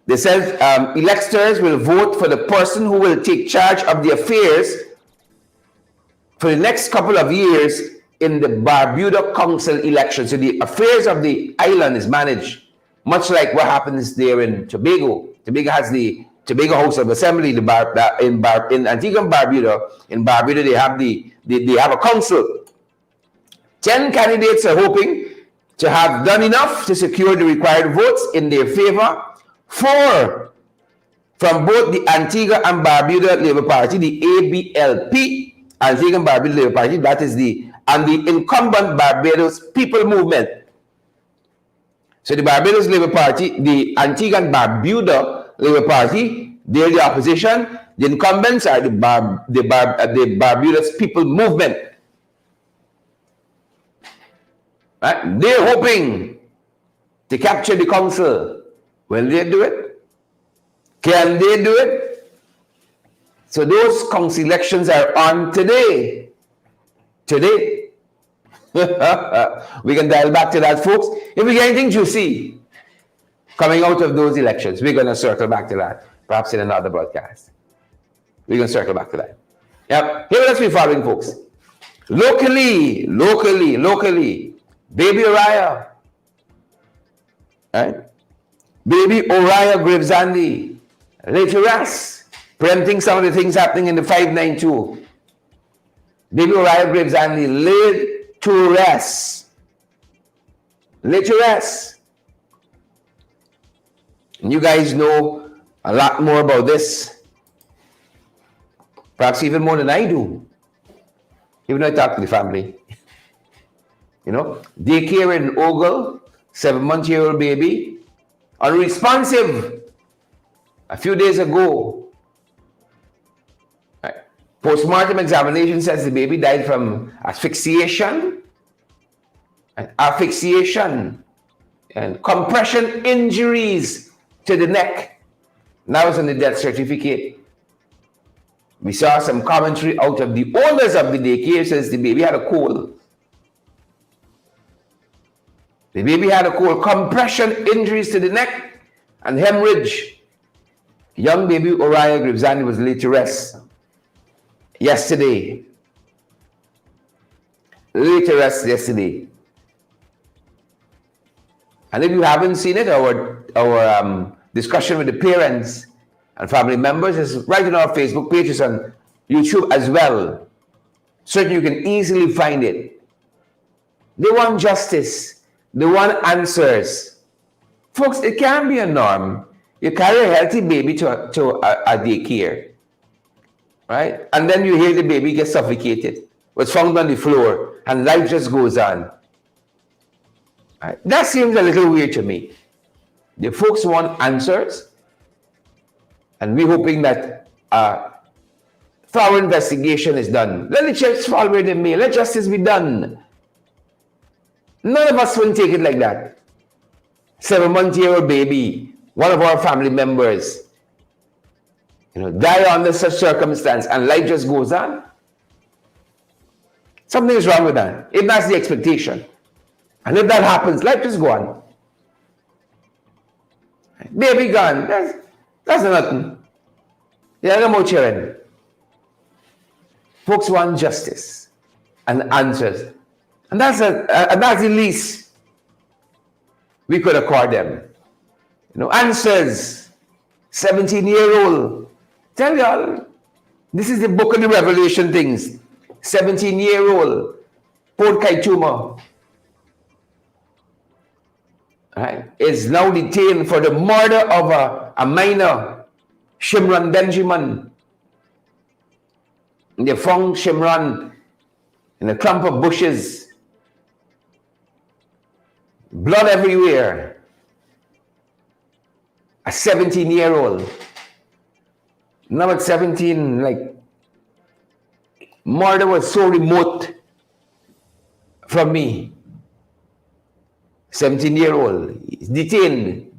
They said electors will vote for the person who will take charge of the affairs for the next couple of years in the Barbuda Council election. So the affairs of the island is managed, much like what happens there in Tobago. Tobago has the Tobago House of Assembly. In Antigua and Barbuda, in Barbuda they have a council. 10 candidates are hoping to have done enough to secure the required votes in their favor. 4 from both the Antigua and Barbuda Labour Party, the ABLP, Antigua and Barbuda Labour Party, that is the incumbent Barbados People Movement. So the Barbados Labour Party, the Antigua and Barbuda Labour Party, they're the opposition. The incumbents are the Barbados People Movement. Right? They're hoping to capture the council. Will they do it? Can they do it? So those council elections are on today. Today. We can dial back to that, folks. If we get anything juicy coming out of those elections, we're going to circle back to that, perhaps in another broadcast. We're going to circle back to that. Yep. Here, let's be following, folks. Locally, Baby Oriah. Right? Baby Oriah Gravesandi, laid to rest, preempting some of the things happening in the 592. Baby Oriah Gravesandi laid to rest. Laid to rest. And you guys know a lot more about this, perhaps even more than I do, even though I talk to the family. You know, daycare in Ogle, 7-month-old baby, unresponsive a few days ago. Right. Postmortem examination says the baby died from asphyxiation and compression injuries to the neck. Now it's on the death certificate. We saw some commentary out of the owners of the daycare, says the baby had a cold. The baby had a cold, compression injuries to the neck and hemorrhage. Young baby Oriah Gravesandi was laid to rest yesterday. Laid to rest yesterday. And if you haven't seen it, our discussion with the parents and family members is right on our Facebook pages on YouTube as well. Certainly you can easily find it. They want justice. They want answers. Folks, it can be a norm. You carry a healthy baby to a daycare, right? And then you hear the baby get suffocated, was found on the floor, and life just goes on. Right? That seems a little weird to me. The folks want answers, and we're hoping that thorough investigation is done. Let the chips fall where they may. Let justice be done. None of us will take it like that. 7-month-old baby, one of our family members, die under such circumstance, and life just goes on. Something is wrong with that. If that's the expectation, and if that happens, life just go on. Baby gone. That's nothing. There are no more children. Folks want justice and answers. And that's the least we could accord them. Answers. 17-year-old. Tell y'all, this is the book of the Revelation things. 17-year-old. Port Kaituma. Right, is now detained for the murder of a minor, Shimron Benjamin. They found Shimron in a clump of bushes. Blood everywhere. A 17-year-old. Now at 17, like, murder was so remote from me. 17-year-old is detained.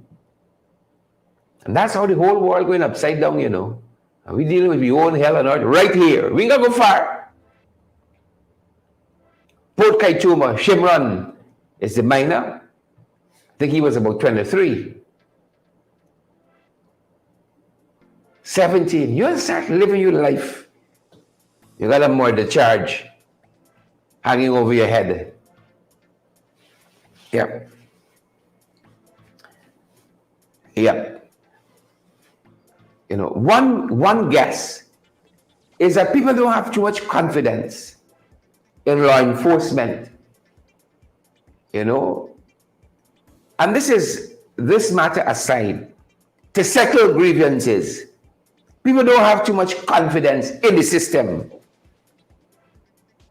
And that's how the whole world going upside down, you know. And we dealing with our own hell on earth right here. We ain't gonna go far. Port Kaituma, Shimron is the minor. I think he was about 23. 17. You start living your life. You got a murder charge hanging over your head. Yep. Yep. You know, one guess is that people don't have too much confidence in law enforcement. You know, and this matter aside, to settle grievances, people don't have too much confidence in the system.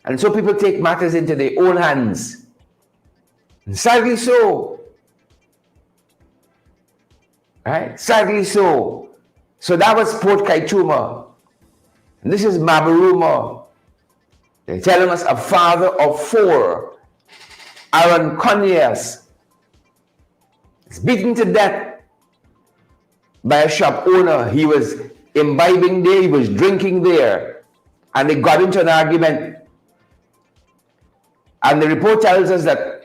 And so people take matters into their own hands. And sadly so. Right? Sadly so. So that was Port Kaituma. And this is Mabaruma. They're telling us a father of 4, Aaron Conyers, is beaten to death by a shop owner. He was imbibing there, he was drinking there, and they got into an argument. And the report tells us that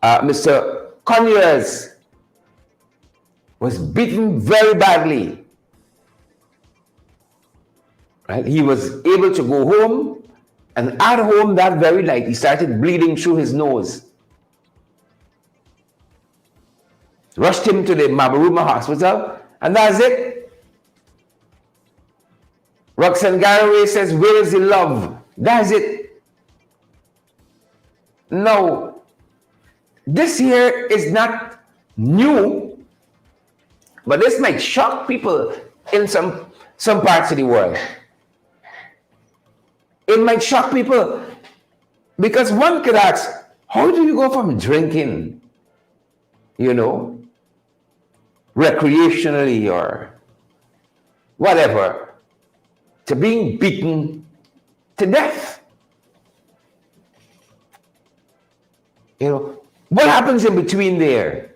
Mr. Conyers was beaten very badly. Right? He was able to go home, and at home that very night, he started bleeding through his nose. Rushed him to the Mabaruma hospital, and that's it. Roxanne Garraway says, where is the love? That's it. No, this here is not new, but this might shock people in some parts of the world. It might shock people because one could ask, how do you go from drinking, you know, recreationally or whatever, to being beaten to death? You know, what happens in between there?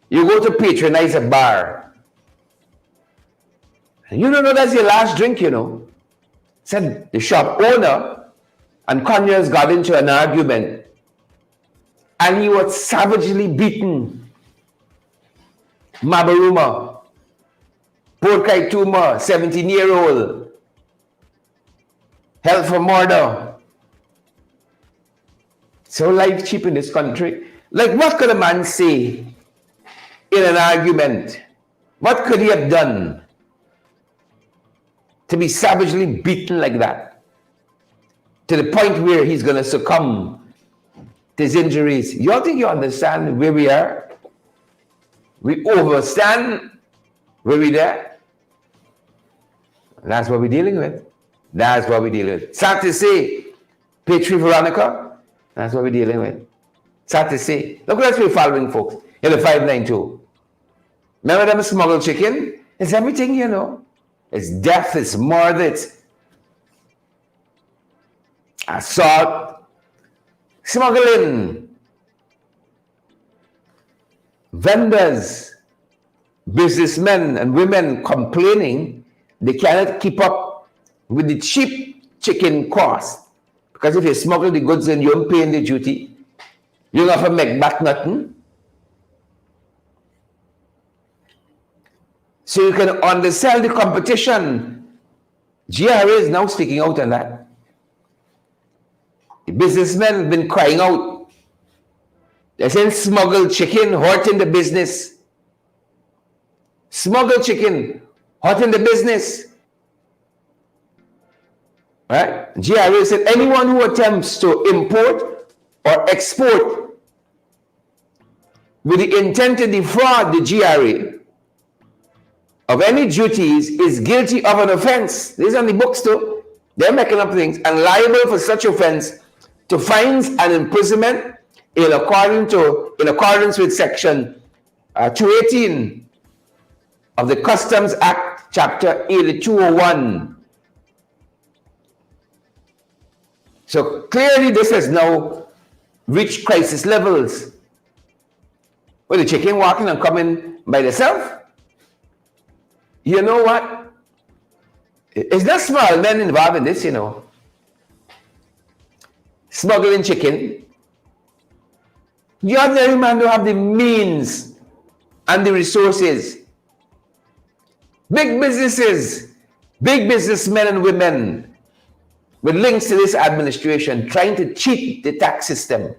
You go to patronize a bar. And you don't know that's your last drink, you know. Said the shop owner and Conyers got into an argument and he was savagely beaten. Mabaruma, Port Kaituma, 17-year-old, held for murder. So life cheap in this country. Like, what could a man say in an argument? What could he have done to be savagely beaten like that? To the point where he's going to succumb to his injuries. You all think you understand where we are? We overstand where we're there. That's what we're dealing with. That's what we're dealing with. Sad to say, Petrie Veronica, that's what we're dealing with. Sad to say. Look what else we're following, folks, in the 592. Remember them smuggled chicken? It's everything, you know. It's death, it's murder, it's assault, smuggling, vendors, businessmen and women complaining they cannot keep up with the cheap chicken cost. Because if you smuggle the goods and you don't pay the duty, you don't have to make back nothing. So you can undersell the competition. GRA is now speaking out on that. The businessmen have been crying out. They're saying smuggled chicken hurting the business. Smuggled chicken hurting the business. Right? GRA said anyone who attempts to import or export with the intent to defraud the GRA of any duties is guilty of an offense. These are the books too. They're making up things and liable for such offense to fines and imprisonment in accordance with section 218 of the Customs Act, Chapter 8201. So clearly this has now reached crisis levels. Well, the chicken walking and coming by themselves. You know what? It's not small men involved in this, you know. Smuggling chicken. The ordinary man don't have the means and the resources. Big businesses, big businessmen and women with links to this administration trying to cheat the tax system.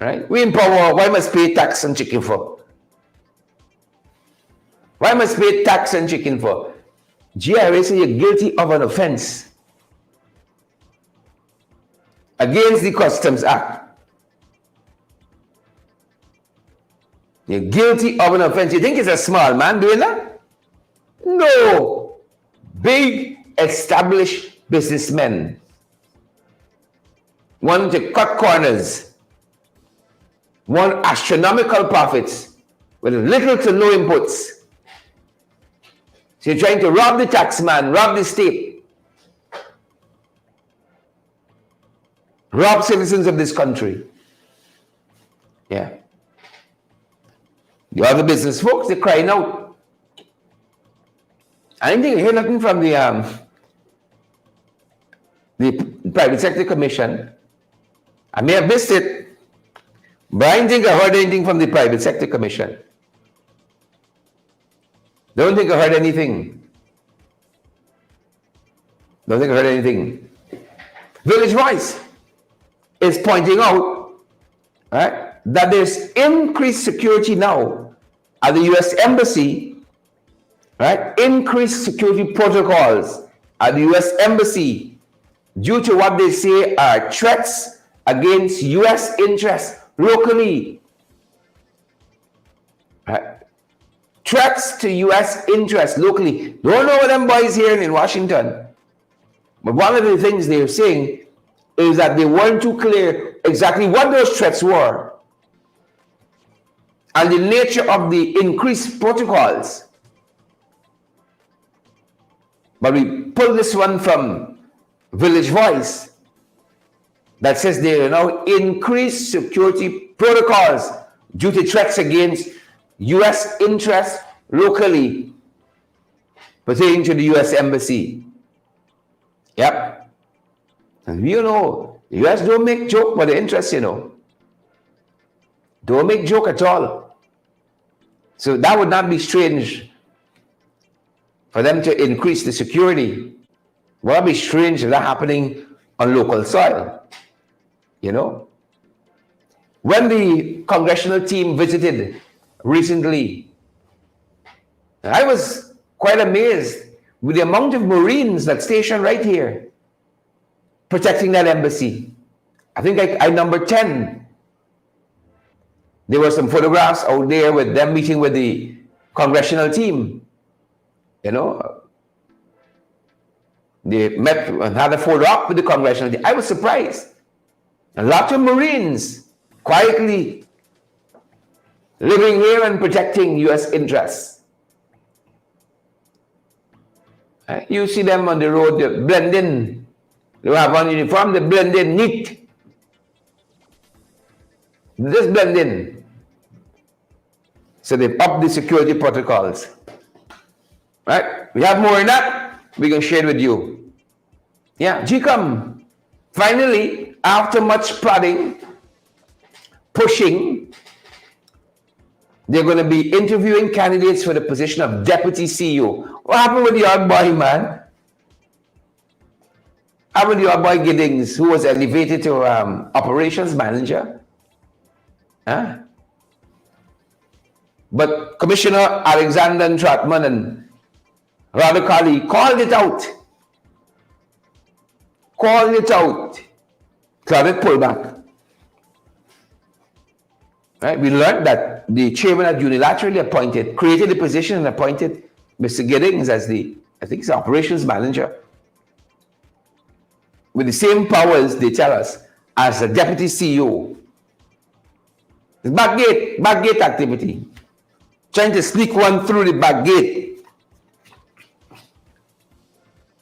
Right? We in power, why must pay tax on chicken for? Why must pay tax on chicken for? GRA say you're guilty of an offense against the Customs Act. You're guilty of an offense. You think it's a small man doing that? No. Big, established businessmen wanting to cut corners, want astronomical profits with little to no inputs. So you're trying to rob the taxman, rob the state, rob citizens of this country. Yeah. The other business folks, they're crying out. I didn't hear nothing from the Private Sector Commission. I may have missed it, but I didn't think I heard anything from the Private Sector Commission. Don't think I heard anything. Don't think I heard anything. Village Voice is pointing out, right, that there's increased security now at the U.S. Embassy, right? Increased security protocols at the U.S. Embassy due to what they say are threats against U.S. interests locally. Right? Threats to U.S. interests locally. Don't know what them boys here in Washington. But one of the things they're saying is that they weren't too clear exactly what those threats were and the nature of the increased protocols. But we pull this one from Village Voice that says there are now increased security protocols due to threats against U.S. interests locally pertaining to the U.S. Embassy. Yep. And you know, the U.S. don't make joke about the interests, you know. Don't make joke at all. So that would not be strange for them to increase the security. Well, it'd be strange if that happening on local soil, you know. When the congressional team visited recently, I was quite amazed with the amount of Marines that stationed right here protecting that embassy. I think I numbered 10. There were some photographs out there with them meeting with the congressional team. You know, they met and had a photo up with the congressional team. I was surprised. A lot of Marines quietly living here and protecting U.S. interests. You see them on the road, they blend in. They have on uniform, they blend in neat. They just blend in. So they've upped the security protocols. Right? We have more than that. We can share it with you. Yeah, GCOM. Finally, after much prodding, pushing, they're going to be interviewing candidates for the position of deputy CEO. What happened with the old boy, man? What happened with the old boy Giddings, who was elevated to operations manager? Huh? But Commissioner Alexander Trotman and Radicali called it out. Called it out. Claudette pulled back. Right? We learned that the chairman had unilaterally appointed, created the position and appointed Mr. Giddings as the, I think he's the operations manager. With the same powers, they tell us, as the deputy CEO. The back gate activity. Trying to sneak one through the back gate.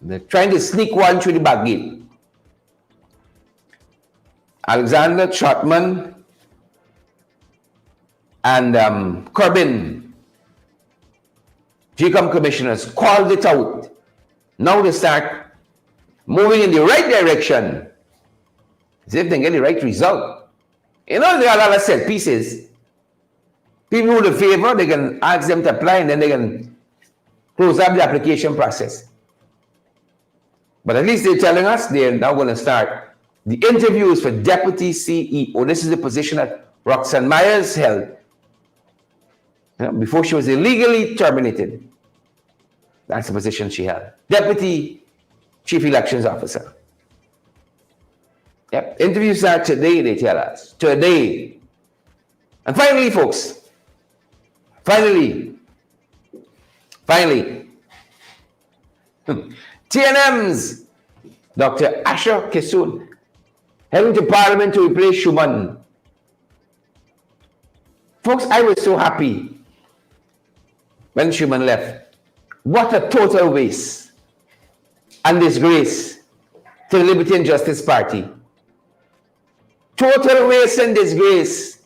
They're trying to sneak one through the back gate. Alexander Trotman and Corbyn, GCOM commissioners, called it out. Now they start moving in the right direction, as if they get the right result. You know, there are a lot of set pieces. People who in favor, they can ask them to apply and then they can close up the application process. But at least they're telling us they're now going to start the interviews for Deputy CEO. This is the position that Roxanne Myers held, you know, before she was illegally terminated. That's the position she held. Deputy Chief Elections Officer. Yep. Interviews start today, they tell us. Today. And finally, folks, finally, TNM's Dr. Asher Kissoon heading to Parliament to replace Schumann. Folks, I was so happy when Schumann left. What a total waste and disgrace to the Liberty and Justice Party. Total waste and disgrace.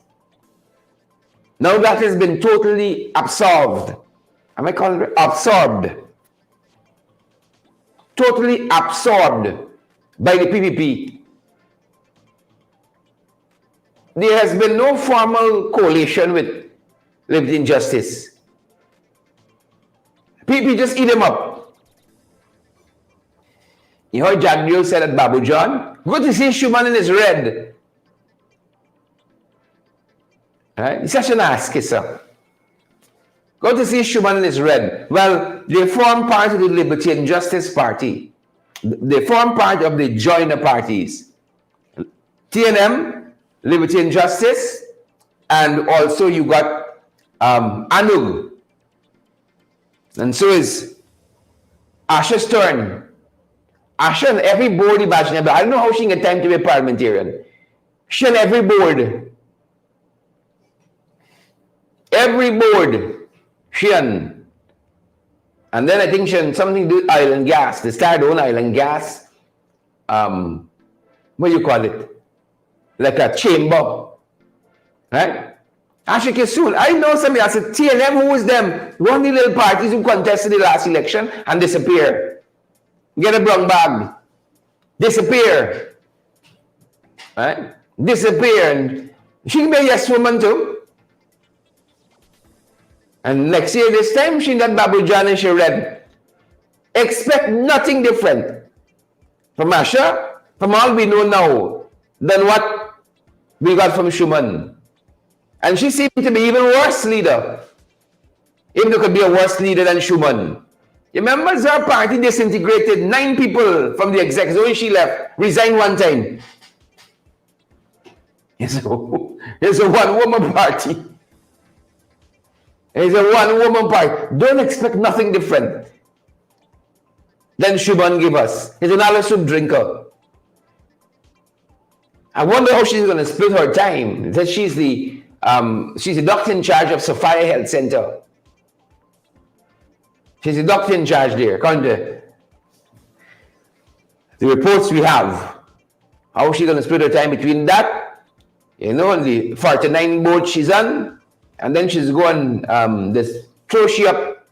Now that has been totally absorbed. Am I calling it absorbed? Totally absorbed by the PPP. There has been no formal coalition with Liberty and Justice. PPP just eat them up. You heard Jagdeo said at Babu John, go to see Schumann in his red. Right? He's such an ass kisser. Go to see Schumann in his red. Well, they form part of the Liberty and Justice Party. They form part of the joiner parties. TNM, Liberty and Justice, and also you got Anug. And so is Asha Stern. Asha on every board imaginable. I don't know how she can get time to be a parliamentarian. She on every board. Every board. She on. And then I think she on something to do with oil and gas. They started own oil and gas. What do you call it? Like a chamber. Right? Asha Kissoon, I know somebody else, TNM, who is them? One of the little parties who contested the last election and disappear. Get a brown bag. Disappear. Right? Disappear. And she can be a yes woman too. And next year, this time, she not Babu John and she read. Expect nothing different from Asha, from all we know now, than what we got from Schumann. And she seemed to be even worse leader. Even though could be a worse leader than Schumann. You remember her party disintegrated, 9 people from the executive. Only she left, resigned one time. It's a one-woman party. It's a one-woman party. Don't expect nothing different than Schumann gave us. He's an olive soup drinker. I wonder how she's going to split her time. That she's the doctor in charge of Sophia Health Center. She's the doctor in charge there. According to the reports we have, how is she going to split her time between that, you know, and the 49 board she's on, and then she's going, this throw she up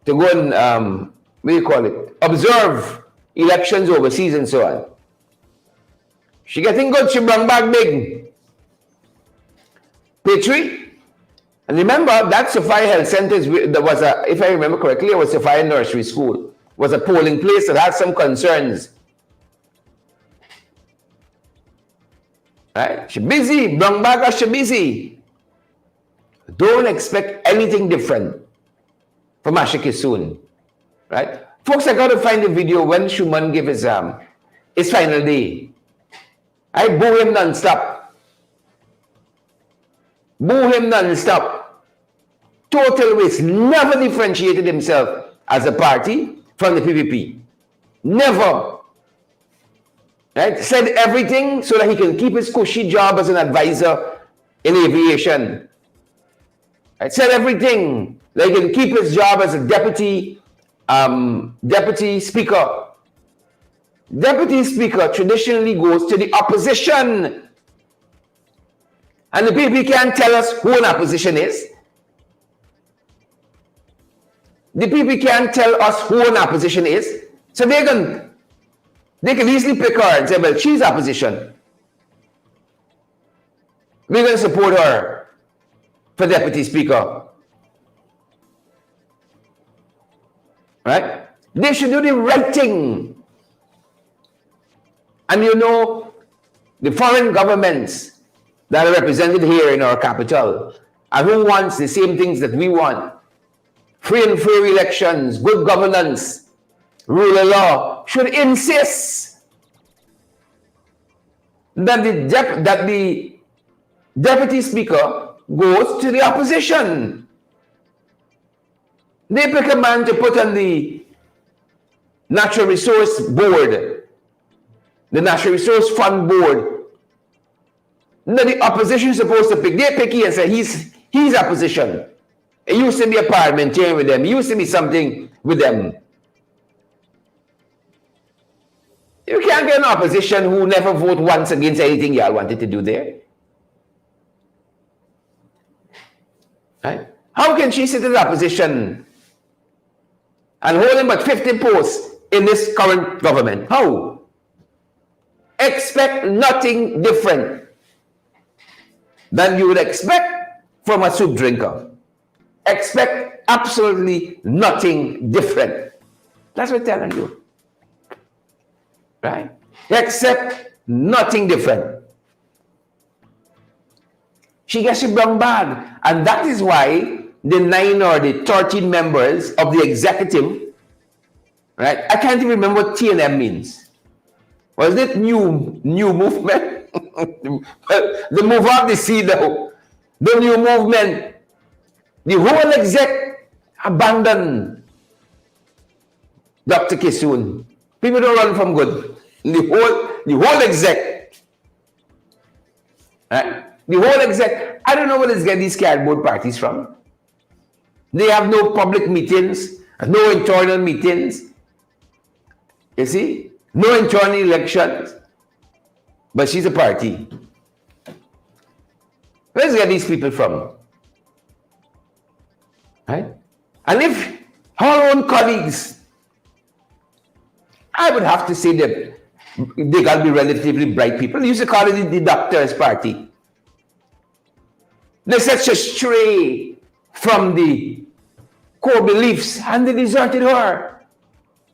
to go and, what do you call it, observe elections overseas and so on. She getting good, she brought back big. Petrie, and remember that Sophia Health Center, there was a, if I remember correctly, it was Sophia Nursery School, was a polling place that had some concerns. Right? She busy, bring back she busy. Don't expect anything different from Asha Kissoon. Right? Folks, I got to find the video when Schumann gave his final day. I boo him non-stop. Boo him non-stop. Total waste. Never differentiated himself as a party from the PPP. Never. Right? Said everything so that he can keep his cushy job as an advisor in aviation. I said everything. They can keep his job as a deputy speaker. Deputy speaker traditionally goes to the opposition. And the people can't tell us who an opposition is. The people can't tell us who an opposition is. So they can easily pick her and say, well, she's opposition. We're going to support her for deputy speaker. Right? They should do the right thing. And you know, the foreign governments that are represented here in our capital, and who wants the same things that we want: free and fair elections, good governance, rule of law, should insist that the deputy speaker goes to the opposition. They pick a man to put on the Natural Resource Board, the Natural Resource Fund Board. That the opposition is supposed to pick. They pick and say he's opposition. It used to be a parliamentarian with them. It used to be something with them. You can't get an opposition who never vote once against anything y'all wanted to do there. Right? How can she sit in the opposition and hold about 50 posts in this current government? How? Expect nothing different than you would expect from a soup drinker. Expect absolutely nothing different. That's what I'm telling you. Right? Expect nothing different. She gets it wrong bad. And that is why the 9 or the 13 members of the executive, right? I can't even remember what T&M means. Was it new movement? The move of the sea though. The new movement. The whole exec abandoned Dr. Kisoon. People don't run from good. The whole exec. Right? The whole exec. I don't know where they get these cardboard parties from. They have no public meetings, no internal meetings. You see? No internal elections. But she's a party. Where's get these people from? Right? And if her own colleagues, I would have to say that they got to be relatively bright people. They used to call it the doctor's party. They said she stray from the core beliefs and they deserted her.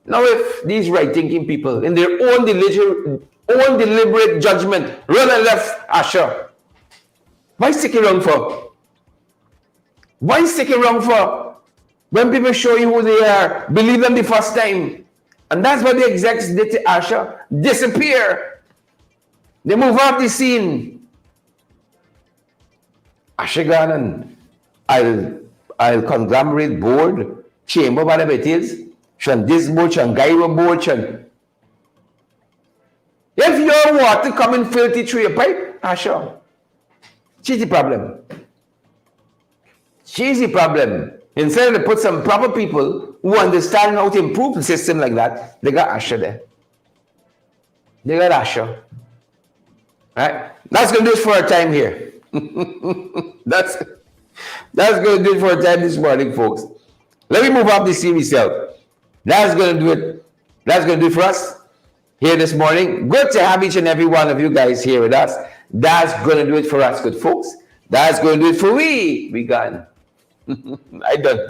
Now if these right-thinking people, in their own deliberate judgment, run and left Asher, why stick around for? Why stick around for? When people show you who they are, believe them the first time. And that's what the execs did to Asher. Disappear. They move off the scene. Asher gone and I'll conglomerate board, chamber, whatever it is. Shan this board, shan gyro board, shan. If your water come in filthy through your pipe, Asher. She's the problem. She's the problem. Instead of put some proper people who understand how to improve the system like that, they got Asher there. They got Asher. Right? That's going to do it for our time here. That's going to do it for our time this morning, folks. Let me move up the series here. That's going to do it. That's going to do it for us here this morning. Good to have each and every one of you guys here with us. That's going to do it for us, good folks. That's going to do it for we. We gone. I done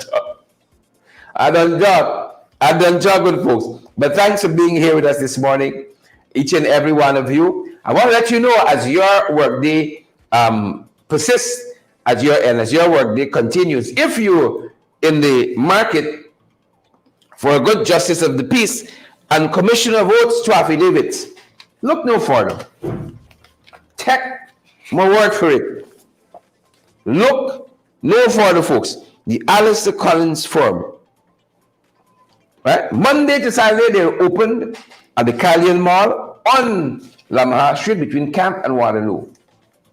talk, good folks. But thanks for being here with us this morning, each and every one of you. I want to let you know as your workday persists at your end, as your workday continues, if you're in the market for a good justice of the peace and commissioner votes to affidavits, look no further. Take my word for it. Look no further, folks. The Alistair Collins firm. Right? Monday to Saturday, they're opened at the Callion Mall on Lamaha Street between Camp and Waterloo.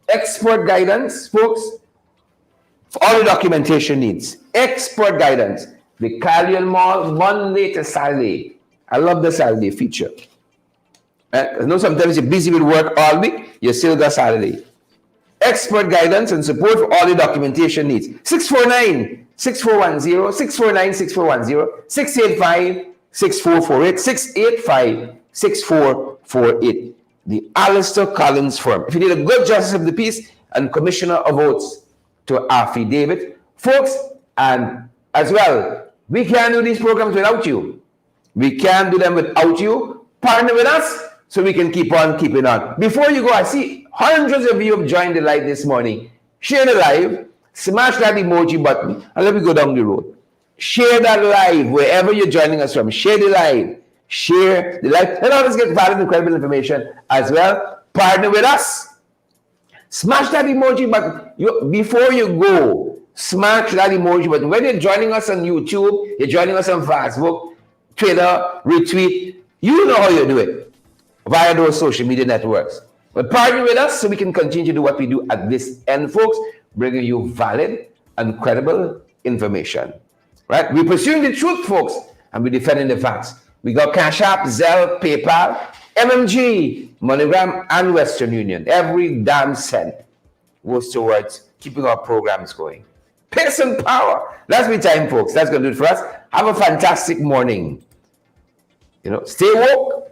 export guidance, folks, for all the documentation needs. Export guidance. The Carlion Mall, Monday to Saturday. I love the Saturday feature. I know sometimes you're busy with work all week, you still got Saturday. Expert guidance and support for all the documentation needs. 649-6410, 649-6410, 685-6448, 685-6448. The Alistair Collins firm. If you need a good justice of the peace and commissioner of oaths to affidavit, folks, and as well, we can't do these programs without you. We can't do them without you. Partner with us so we can keep on keeping on. Before you go, I see hundreds of you have joined the live this morning. Share the live, smash that emoji button, and let me go down the road. Share that live wherever you're joining us from. Share the live. Share the live. Let others get valid and credible information as well. Partner with us. Smash that emoji button. Before you go, smash that emoji button. When you're joining us on YouTube, you're joining us on Facebook, Twitter, retweet, you know how you do it via those social media networks. But partner with us so we can continue to do what we do at this end, folks, bringing you valid and credible information. Right? We're pursuing the truth, folks, and we're defending the facts. We got Cash App, Zelle, PayPal, MMG, MoneyGram, and Western Union. Every damn cent goes towards keeping our programs going. Pace and power. That's my time, folks. That's going to do it for us. Have a fantastic morning. Stay woke.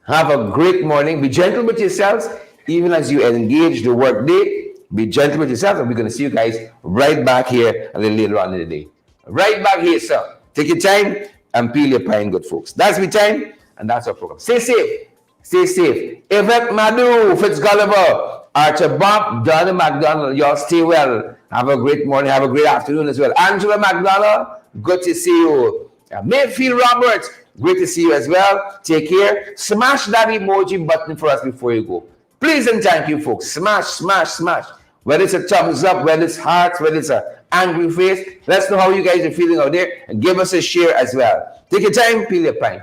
Have a great morning. Be gentle with yourselves, even as you engage the work day. Be gentle with yourselves, and we're going to see you guys right back here a little later on in the day. Right back here, sir. Take your time and peel your pine, good folks. That's my time, and that's our program. Stay safe. Stay safe. Yvette Madu, Fitzgulliver, Archer Bob, Donna McDonald, y'all stay well. Have a great morning. Have a great afternoon as well. Angela McDonald, good to see you. Mayfield Roberts, great to see you as well. Take care. Smash that emoji button for us before you go. Please and thank you, folks. Smash, smash, smash. Whether it's a thumbs up, whether it's hearts, whether it's an angry face, let us know how you guys are feeling out there and give us a share as well. Take your time, peel your pine.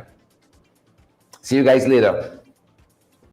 See you guys later.